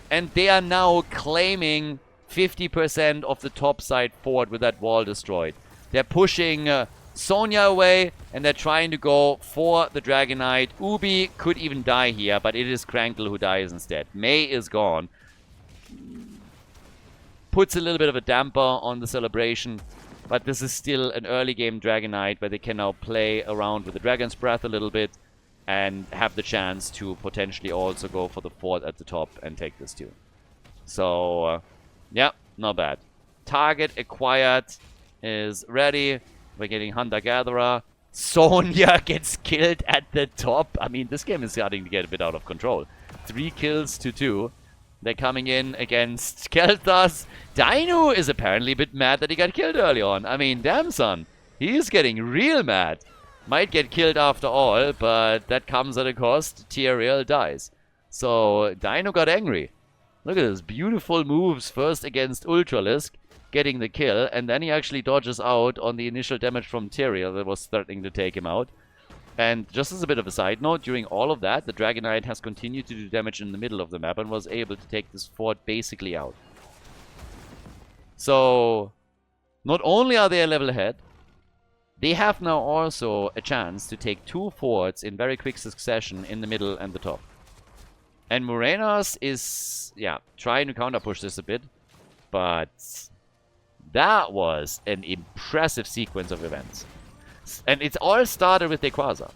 and they are now claiming 50% of the top side fort with that wall destroyed. They're pushing Sonya away, and they're trying to go for the Dragon Knight. Ubi could even die here, but it is Krankle who dies instead. May is gone. Puts a little bit of a damper on the celebration. But this is still an early game Dragon Knight where they can now play around with the Dragon's Breath a little bit and have the chance to potentially also go for the fort at the top and take this too. So, yeah, not bad. Target acquired is ready. We're getting Hunter-Gatherer. Sonya gets killed at the top. I mean, this game is starting to get a bit out of control. 3 kills to 2. They're coming in against Khaldor. Dino is apparently a bit mad that he got killed early on. I mean, damn son. He's getting real mad. Might get killed after all, but that comes at a cost. Tyrael dies. So, Dino got angry. Look at this. Beautiful moves first against Ultralisk, getting the kill, and then he actually dodges out on the initial damage from Tyrael that was threatening to take him out. And just as a bit of a side note, during all of that, the Dragon Knight has continued to do damage in the middle of the map and was able to take this fort basically out. So, not only are they a level ahead, they have now also a chance to take 2 forts in very quick succession in the middle and the top. And Morenas is, yeah, trying to counter-push this a bit, but that was an impressive sequence of events. And it all started with Dequaza.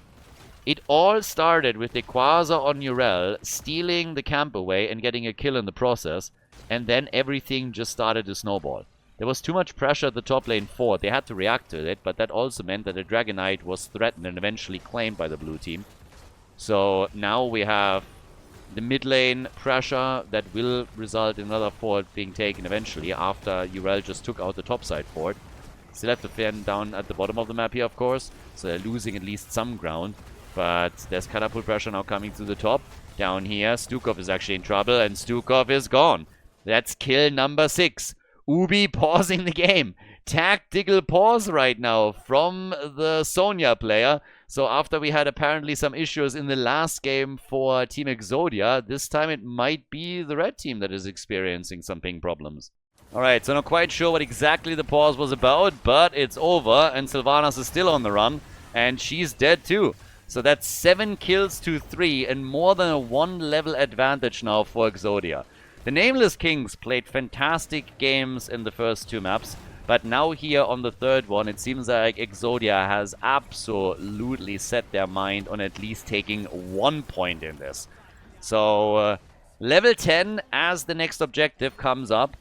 It all started with Dequaza on Urel stealing the camp away and getting a kill in the process, and then everything just started to snowball. There was too much pressure at the top lane fort. They had to react to it, but that also meant that the Dragon Knight was threatened and eventually claimed by the blue team. So now we have the mid lane pressure that will result in another fort being taken eventually after Urel just took out the topside fort. Still have to fend down at the bottom of the map here, of course, so they're losing at least some ground. But there's catapult pressure now coming through the top. Down here, Stukov is actually in trouble, and Stukov is gone. That's kill number 6. Ubi pausing the game. Tactical pause right now from the Sonya player. So after we had apparently some issues in the last game for Team Exodia, this time it might be the red team that is experiencing some ping problems. Alright, so not quite sure what exactly the pause was about, but it's over, and Sylvanas is still on the run, and she's dead too. So that's 7 kills to 3, and more than a 1 level advantage now for Exodia. The Nameless Kings played fantastic games in the first 2 maps, but now here on the 3rd one, it seems like Exodia has absolutely set their mind on at least taking 1 point in this. So, level 10 as the next objective comes up.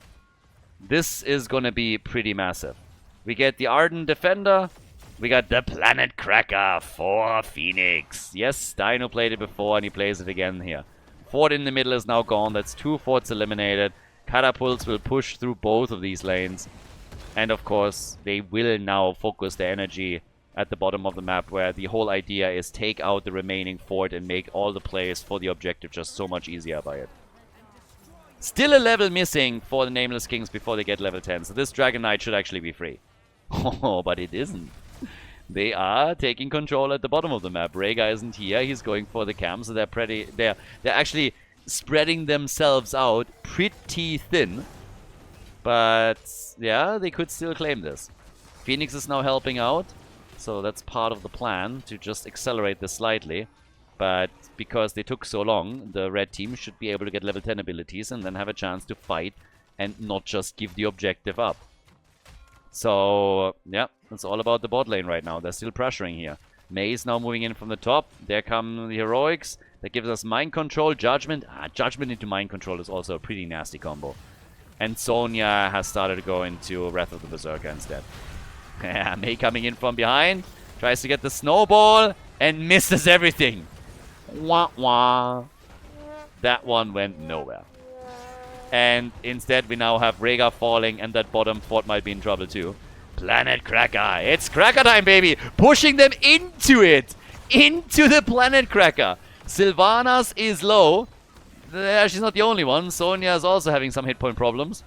This is gonna be pretty massive. We get the Ardent Defender. We got the Planet Cracker for Fenix. Yes, Dino played it before and he plays it again here. Fort in the middle is now gone. That's 2 forts eliminated. Catapults will push through both of these lanes. And of course, they will now focus their energy at the bottom of the map, where the whole idea is take out the remaining fort and make all the plays for the objective just so much easier by it. Still a level missing for the Nameless Kings before they get level 10, so this Dragon Knight should actually be free. Oh, but it isn't. They are taking control at the bottom of the map. Rhaegar isn't here. He's going for the camp, so they're actually spreading themselves out pretty thin. But yeah, they could still claim this. Fenix is now helping out, so that's part of the plan to just accelerate this slightly. But because they took so long, the red team should be able to get level 10 abilities and then have a chance to fight and not just give the objective up. So, yeah, it's all about the bot lane right now. They're still pressuring here. Mei is now moving in from the top. There come the heroics. That gives us mind control, judgment. Judgment into mind control is also a pretty nasty combo. And Sonya has started to go into Wrath of the Berserker instead. Yeah, Mei coming in from behind. Tries to get the snowball and misses everything. Wah wah. That one went nowhere. And instead we now have Rhaegar falling, and that bottom fort might be in trouble too. Planet Cracker. It's Cracker time, baby. Pushing them into it. Into the Planet Cracker. Sylvanas is low. She's not the only one. Sonya is also having some hit point problems.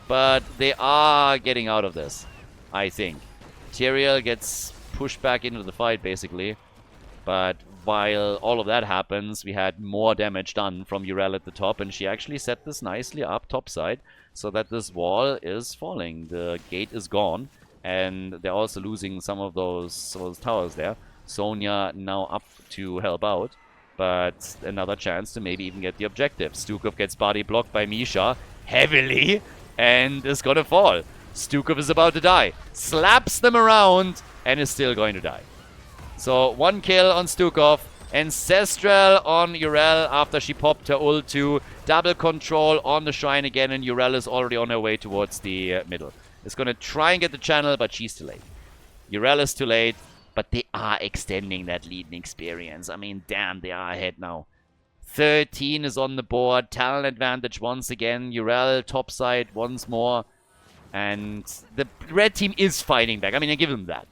But they are getting out of this, I think. Tyrael gets pushed back into the fight, basically. But while all of that happens, we had more damage done from Urel at the top, and she actually set this nicely up topside so that this wall is falling. The gate is gone, and they're also losing some of those towers there. Sonya now up to help out, but another chance to maybe even get the objective. Stukov gets body blocked by Misha heavily and is gonna fall. Stukov is about to die. Slaps them around and is still going to die. So 1 kill on Stukov. Ancestral on Urel after she popped her ult to double control on the shrine again, and Urel is already on her way towards the middle. Is going to try and get the channel, but she's too late. Urel is too late, but they are extending that lead in experience. I mean, damn, they are ahead now. 13 is on the board. Talent advantage once again. Urel topside once more. And the red team is fighting back. I mean, I give them that.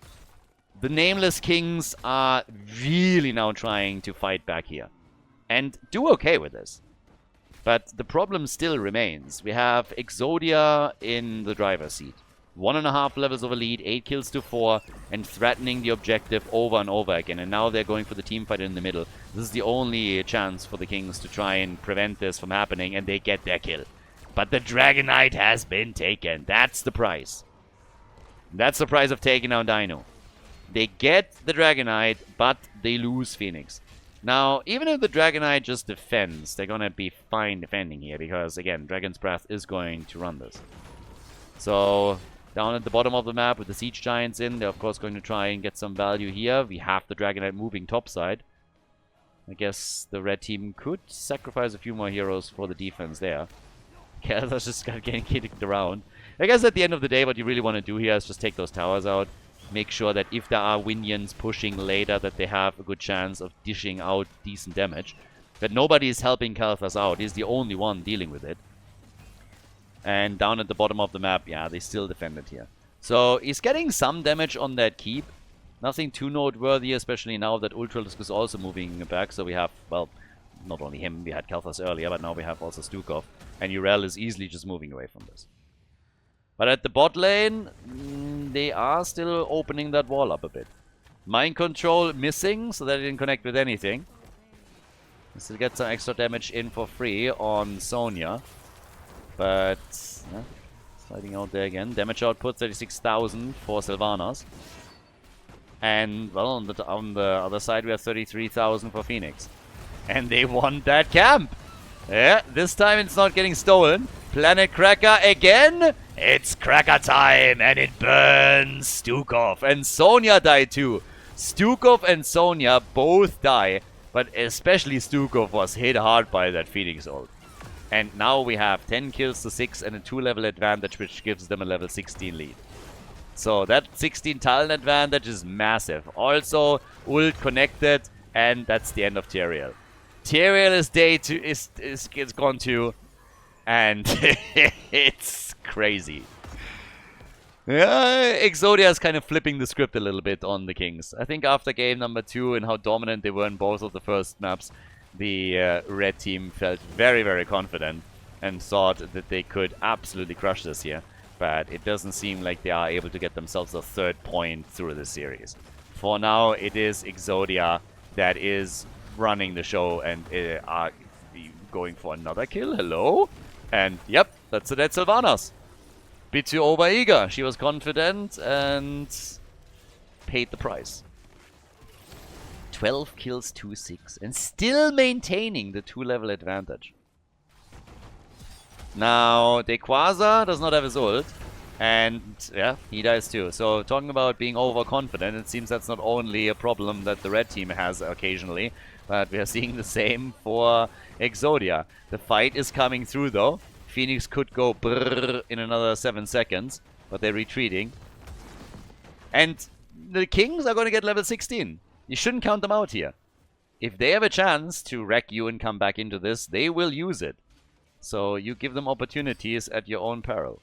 The Nameless Kings are really now trying to fight back here. And do okay with this. But the problem still remains. We have Exodia in the driver's seat. 1.5 levels of a lead, 8 kills to 4, and threatening the objective over and over again. And now they're going for the team fight in the middle. This is the only chance for the Kings to try and prevent this from happening, and they get their kill. But the Dragonite has been taken. That's the price. That's the price of taking out Dino. They get the Dragonite, but they lose Fenix. Now, even if the Dragonite just defends, they're going to be fine defending here, because, again, Dragon's Breath is going to run this. So, down at the bottom of the map with the Siege Giants in, they're, of course, going to try and get some value here. We have the Dragonite moving topside. I guess the red team could sacrifice a few more heroes for the defense there. Khaldor's just getting kicked around. I guess at the end of the day, what you really want to do here is just take those towers out. Make sure that if there are Winions pushing later, that they have a good chance of dishing out decent damage. But nobody is helping Khaldor out. He's the only one dealing with it. And down at the bottom of the map, yeah, they still defend it here. So he's getting some damage on that keep. Nothing too noteworthy, especially now that Ultralisk is also moving back. So we have, well, not only him, we had Khaldor earlier, but now we have also Stukov. And Urel is easily just moving away from this. But at the bot lane, they are still opening that wall up a bit. Mind control missing, so that it didn't connect with anything. We still get some extra damage in for free on Sonya. But, yeah, sliding out there again. Damage output 36,000 for Sylvanas. And, well, on the other side we have 33,000 for Fenix. And they won that camp! Yeah, this time it's not getting stolen. Planet Cracker again! It's Cracker time, and it burns Stukov. And Sonya died too. Stukov and Sonya both die, but especially Stukov was hit hard by that Phoenix ult. And now we have 10 kills to 6 and a 2-level advantage, which gives them a level 16 lead. So that 16 talent advantage is massive. Also, ult connected, and that's the end of Tyrael. Tyrael is day 2, is gone too. And it's crazy. Yeah, Exodia is kind of flipping the script a little bit on the Kings. I think after game number 2 and how dominant they were in both of the first maps, the red team felt very, very confident and thought that they could absolutely crush this here. But it doesn't seem like they are able to get themselves a 3rd point through the series. For now, it is Exodia that is running the show and are going for another kill. Hello? And yep, that's Sylvanas. Bit too overeager. She was confident and paid the price. 12 kills, 2-6, and still maintaining the 2-level advantage. Now, Dequaza does not have his ult, and yeah, he dies too. So, talking about being overconfident, it seems that's not only a problem that the red team has occasionally, but we are seeing the same for Exodia. The fight is coming through though. Phoenix could go brrrr in another 7 seconds, but they're retreating. And the Kings are going to get level 16. You shouldn't count them out here. If they have a chance to wreck you and come back into this, they will use it. So you give them opportunities at your own peril.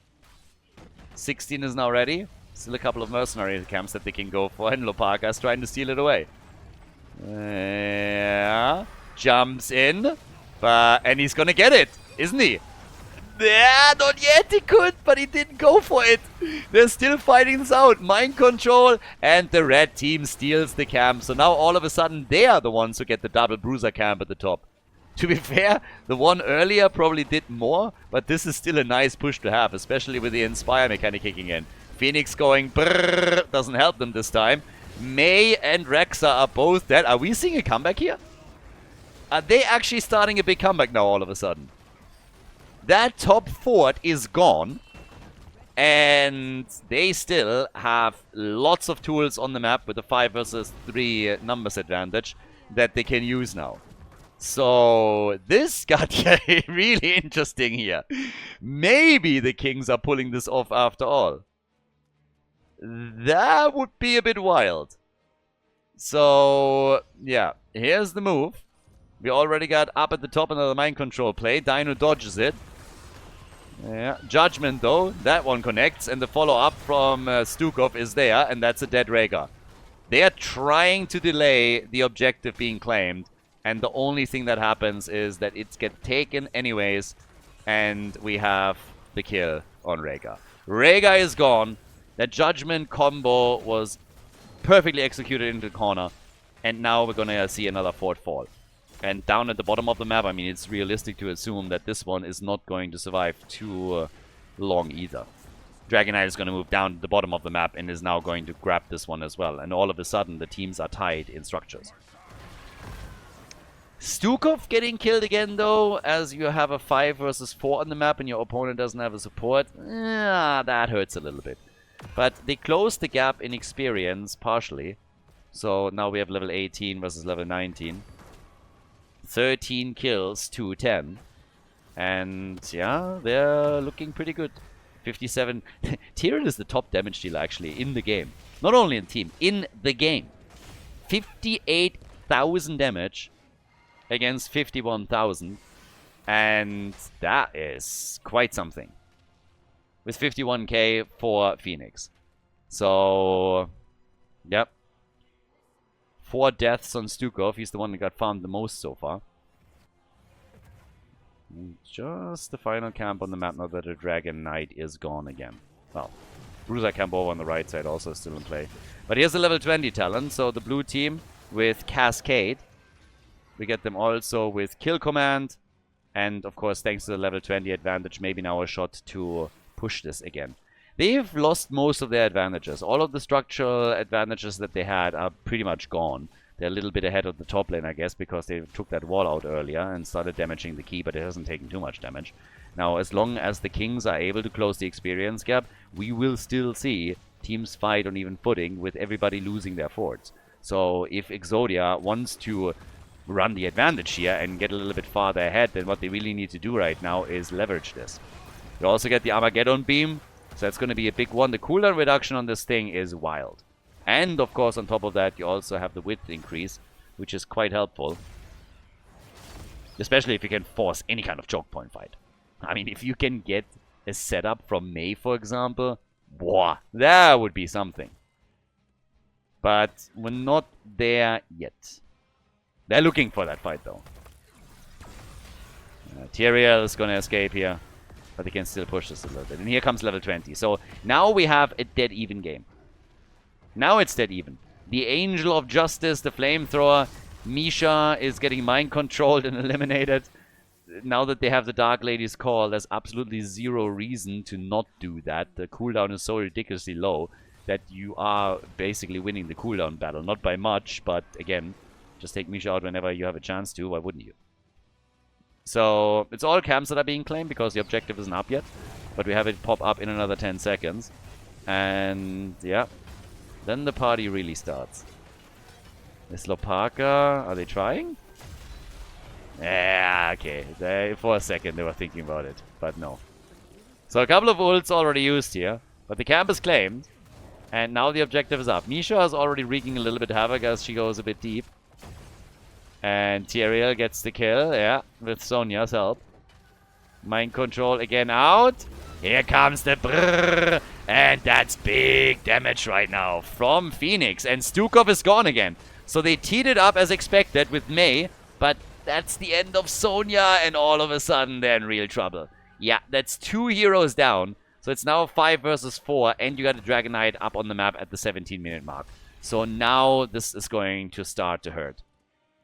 16 is now ready. Still a couple of mercenary camps that they can go for, and Lopaka is trying to steal it away. Yeah, jumps in, and he's gonna get it, isn't he? Yeah, not yet, he could, but he didn't go for it. They're still fighting this out. Mind control, and the red team steals the camp. So now all of a sudden they are the ones who get the double bruiser camp at the top. To be fair, the one earlier probably did more, but this is still a nice push to have, especially with the Inspire mechanic kicking in. Phoenix going brrrr doesn't help them this time. Mei and Rexa are both dead. Are we seeing a comeback here? Are they actually starting a big comeback now all of a sudden? That top fort is gone. And they still have lots of tools on the map with a 5 versus 3 numbers advantage that they can use now. So this got really interesting here. Maybe the Kings are pulling this off after all. That would be a bit wild. So, yeah, here's the move. We already got up at the top another mind control play. Dino dodges it. Yeah, Judgment though, that one connects, and the follow-up from Stukov is there, and that's a dead Rhaegar. They are trying to delay the objective being claimed, and the only thing that happens is that it's get taken anyways, and we have the kill on Rhaegar. Rhaegar is gone. That Judgment combo was perfectly executed into the corner, and now we're gonna see another fort fall. And down at the bottom of the map, I mean, it's realistic to assume that this one is not going to survive too long either. Dragon Knight is going to move down to the bottom of the map and is now going to grab this one as well. And all of a sudden, the teams are tied in structures. Stukov getting killed again, though, as you have a 5 versus 4 on the map and your opponent doesn't have a support. That hurts a little bit. But they closed the gap in experience, partially. So now we have level 18 versus level 19. 13 kills to 10. And yeah, they're looking pretty good. 57. Tyrion is the top damage dealer actually in the game. Not only in team, in the game. 58,000 damage against 51,000. And that is quite something. With 51k for Fenix. So, yep. 4 deaths on Stukov. He's the one that got farmed the most so far. Just the final camp on the map now that the Dragon Knight is gone again. Well, Bruiser camp over on the right side also still in play. But here's the level 20 talent. So the blue team with Cascade. We get them also with Kill Command. And of course, thanks to the level 20 advantage, maybe now a shot to push this again. They've lost most of their advantages. All of the structural advantages that they had are pretty much gone. They're a little bit ahead of the top lane, I guess, because they took that wall out earlier and started damaging the key, but it hasn't taken too much damage. Now, as long as the Kings are able to close the experience gap, we will still see teams fight on even footing with everybody losing their forts. So if Exodia wants to run the advantage here and get a little bit farther ahead, then what they really need to do right now is leverage this. You also get the Armageddon beam. So that's going to be a big one. The cooldown reduction on this thing is wild. And, of course, on top of that, you also have the width increase, which is quite helpful. Especially if you can force any kind of choke point fight. I mean, if you can get a setup from Mei, for example, boah, that would be something. But we're not there yet. They're looking for that fight, though. Tyrael is going to escape here. But they can still push this a little bit. And here comes level 20. So now we have a dead even game. Now it's dead even. The Angel of Justice, the Flamethrower. Misha is getting mind controlled and eliminated. Now that they have the Dark Lady's Call, there's absolutely zero reason to not do that. The cooldown is so ridiculously low that you are basically winning the cooldown battle. Not by much, but again, just take Misha out whenever you have a chance to. Why wouldn't you? So, it's all camps that are being claimed because the objective isn't up yet. But we have it pop up in another 10 seconds. And, yeah. Then the party really starts. Is Lopaka... Are they trying? Yeah, okay. For a second they were thinking about it. But no. So, a couple of ults already used here. But the camp is claimed. And now the objective is up. Misha is already wreaking a little bit havoc as she goes a bit deep. And Tyrael gets the kill, yeah, with Sonya's help. Mind control again out. Here comes the BRRRRR. And that's big damage right now from Fenix. And Stukov is gone again. So they teed it up as expected with Mei. But that's the end of Sonya. And all of a sudden they're in real trouble. Yeah, that's 2 heroes down. So it's now 5 versus 4. And you got a Dragon Knight up on the map at the 17-minute mark. So now this is going to start to hurt.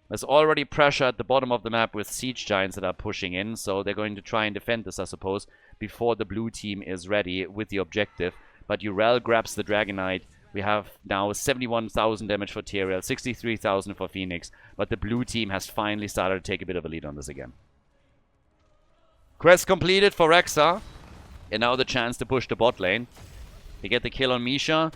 There's already pressure at the bottom of the map with siege giants that are pushing in, so they're going to try and defend this, I suppose, before the blue team is ready with the objective. But Urel grabs the Dragon Knight. We have now 71,000 damage for Tyrael, 63,000 for Fenix, but the blue team has finally started to take a bit of a lead on this again. Quest completed for Rexa. And now the chance to push the bot lane. They get the kill on Misha.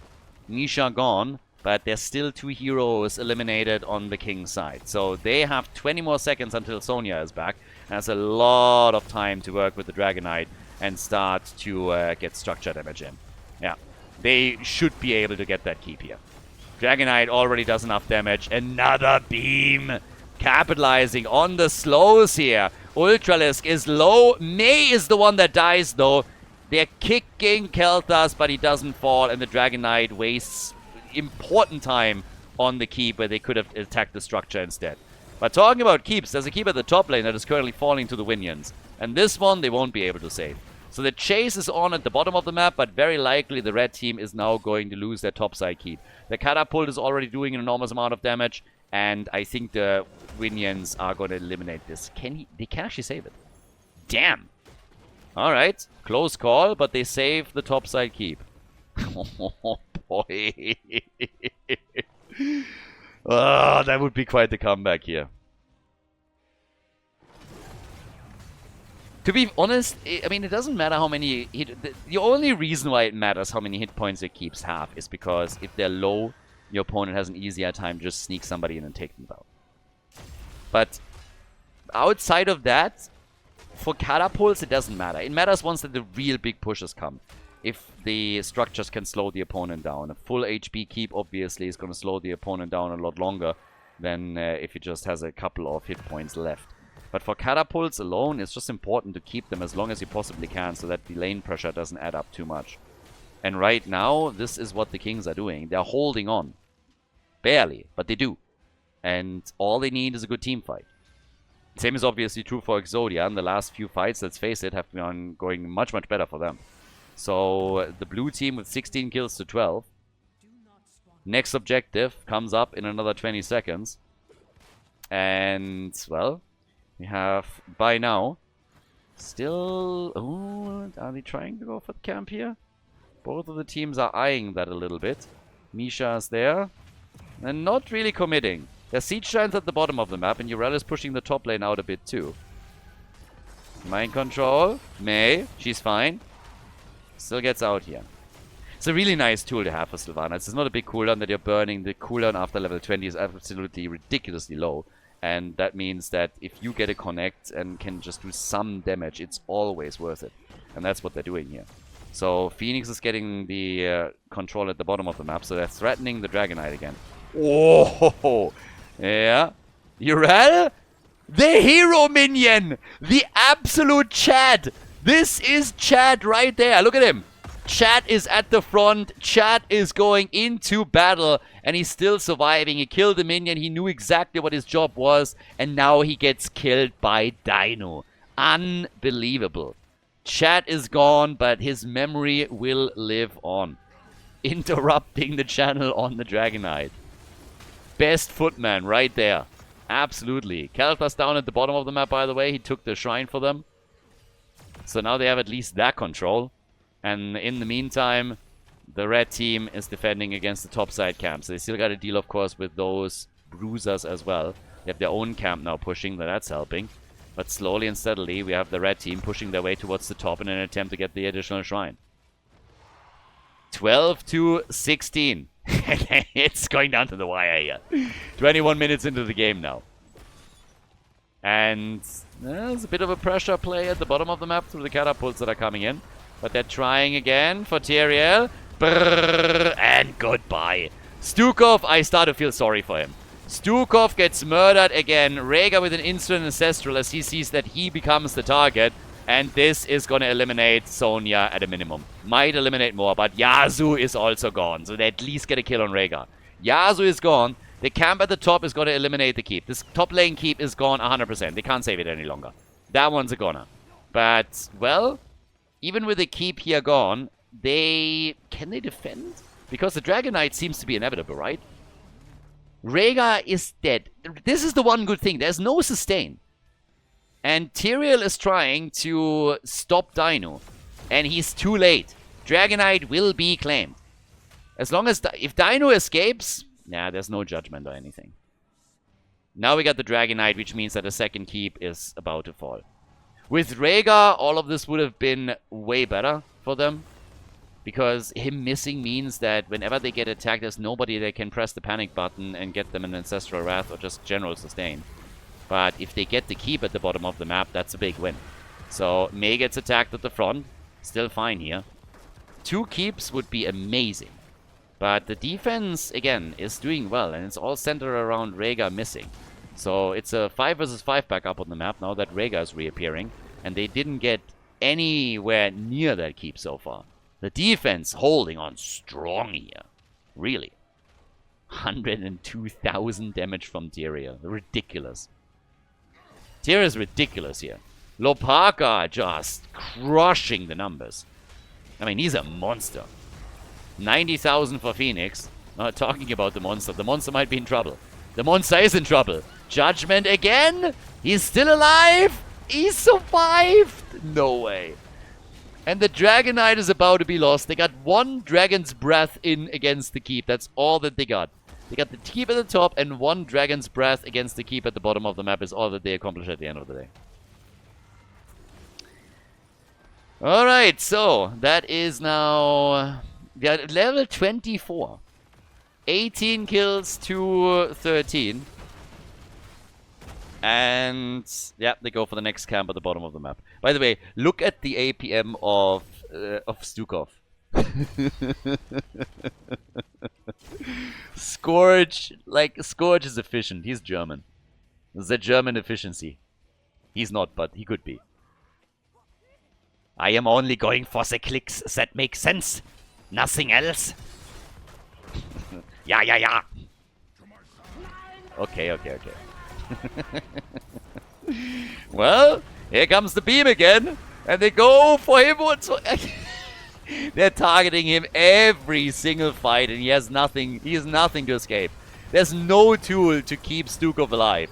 Misha gone. But there's still 2 heroes eliminated on the King's side. So they have 20 more seconds until Sonya is back. That's a lot of time to work with the Dragon Knight and start to get structure damage in. Yeah, they should be able to get that keep here. Dragon Knight already does enough damage. Another beam. Capitalizing on the slows here. Ultralisk is low. Mei is the one that dies though. They're kicking Kel'Thas, but he doesn't fall. And the Dragon Knight wastes important time on the keep where they could have attacked the structure instead. But talking about keeps, there's a keep at the top lane that is currently falling to the Winions. And this one they won't be able to save. So the chase is on at the bottom of the map, but very likely the red team is now going to lose their topside keep. The catapult is already doing an enormous amount of damage, and I think the Winions are going to eliminate this. They can actually save it. Damn! Alright, close call, but they save the topside keep. Oh boy. Oh, that would be quite the comeback here. To be honest, I mean, it doesn't matter how many the only reason why it matters how many hit points your keeps have is because if they're low, your opponent has an easier time to just sneak somebody in and take them out. But outside of that, for catapults, it doesn't matter. It matters once that the real big pushes come. If the structures can slow the opponent down. A full HP keep, obviously, is going to slow the opponent down a lot longer than if he just has a couple of hit points left. But for catapults alone, it's just important to keep them as long as you possibly can so that the lane pressure doesn't add up too much. And right now, this is what the Kings are doing. They're holding on. Barely, but they do. And all they need is a good team fight. Same is obviously true for Exodia. And the last few fights, let's face it, have been going much, much better for them. So the blue team with 16 kills to 12. Next objective comes up in another 20 seconds. And, well, we have, by now, still... Oh, are they trying to go for the camp here? Both of the teams are eyeing that a little bit. Misha is there. And not really committing. There's siege giants at the bottom of the map, and Urel is pushing the top lane out a bit too. Mind control. Mei, she's fine. Still gets out here. It's a really nice tool to have for Sylvanas. It's not a big cooldown that you're burning. The cooldown after level 20 is absolutely ridiculously low. And that means that if you get a connect and can just do some damage, it's always worth it. And that's what they're doing here. So Fenix is getting the control at the bottom of the map. So they're threatening the Dragon Knight again. Oh, yeah. Urel? The hero minion! The absolute Chad! This is Chad right there. Look at him. Chad is at the front. Chad is going into battle. And he's still surviving. He killed the minion. He knew exactly what his job was. And now he gets killed by Dino. Unbelievable. Chad is gone, but his memory will live on. Interrupting the channel on the Dragon Knight. Best footman right there. Absolutely. Kel'Thas down at the bottom of the map, by the way. He took the shrine for them. So now they have at least that control. And in the meantime, the red team is defending against the topside camps. So they still got to deal, of course, with those bruisers as well. They have their own camp now pushing, that's helping. But slowly and steadily, we have the red team pushing their way towards the top in an attempt to get the additional shrine. 12 to 16. It's going down to the wire here. 21 minutes into the game now. And there's a bit of a pressure play at the bottom of the map through the catapults that are coming in. But they're trying again for Tyrael. Brrrr, and goodbye. Stukov, I start to feel sorry for him. Stukov gets murdered again. Rhaegar with an instant ancestral as he sees that he becomes the target. And this is going to eliminate Sonya at a minimum. Might eliminate more, but Yasuo is also gone. So they at least get a kill on Rhaegar. Yasuo is gone. The camp at the top is going to eliminate the keep. This top lane keep is gone 100%. They can't save it any longer. That one's a goner. But, well, even with the keep here gone, can they defend? Because the Dragon Knight seems to be inevitable, right? Rhaegar is dead. This is the one good thing. There's no sustain. And Tyrael is trying to stop Dino. And he's too late. Dragon Knight will be claimed. As long as... if Dino escapes... Nah, there's no judgment or anything. Now we got the Dragon Knight, which means that the second keep is about to fall. With Rhaegar, all of this would have been way better for them. Because him missing means that whenever they get attacked, there's nobody that can press the panic button and get them an Ancestral Wrath or just general sustain. But if they get the keep at the bottom of the map, that's a big win. So May gets attacked at the front. Still fine here. 2 keeps would be amazing. But the defense, again, is doing well. And it's all centered around Rhaegar missing. So it's a 5 versus 5 backup on the map now that Rhaegar is reappearing. And they didn't get anywhere near that keep so far. The defense holding on strong here. Really. 102,000 damage from Tyria. Ridiculous. Tyria's ridiculous here. Lopaka just crushing the numbers. I mean, he's a monster. 90,000 for Fenix. Not talking about the monster. The monster might be in trouble. The monster is in trouble. Judgment again? He's still alive? He survived? No way. And the Dragon Knight is about to be lost. They got 1 Dragon's Breath in against the keep. That's all that they got. They got the keep at the top and 1 Dragon's Breath against the keep at the bottom of the map is all that they accomplish at the end of the day. Alright, so that is now level 24. 18 kills to 13. And yeah, they go for the next camp at the bottom of the map. By the way, look at the APM of Stukov. Scourge, Scourge is efficient. He's German. The German efficiency. He's not, but he could be. I am only going for the clicks that make sense. Nothing else. Yeah. Okay. Well, here comes the beam again. And they go for him once. They're targeting him every single fight, and he has nothing to escape. There's no tool to keep Stukov alive.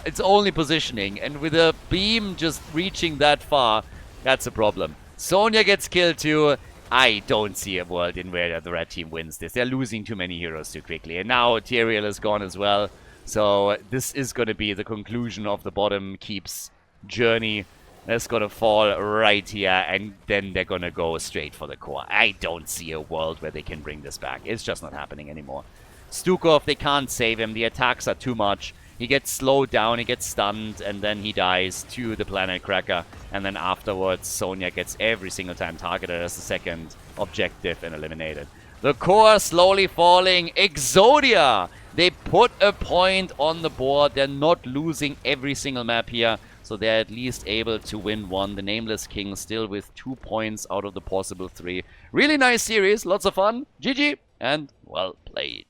It's only positioning, and with a beam just reaching that far, that's a problem. Sonya gets killed too. I don't see a world in where the red team wins this. They're losing too many heroes too quickly. And now Tyrael is gone as well. So this is going to be the conclusion of the bottom keeps journey. That's going to fall right here, and then they're going to go straight for the core. I don't see a world where they can bring this back. It's just not happening anymore. Stukov, they can't save him. The attacks are too much. He gets slowed down, he gets stunned, and then he dies to the Planet Cracker. And then afterwards, Sonya gets every single time targeted as the second objective and eliminated. The core slowly falling. Exodia! They put a point on the board. They're not losing every single map here. So they're at least able to win one. The Nameless King still with 2 points out of the possible 3. Really nice series. Lots of fun. GG and well played.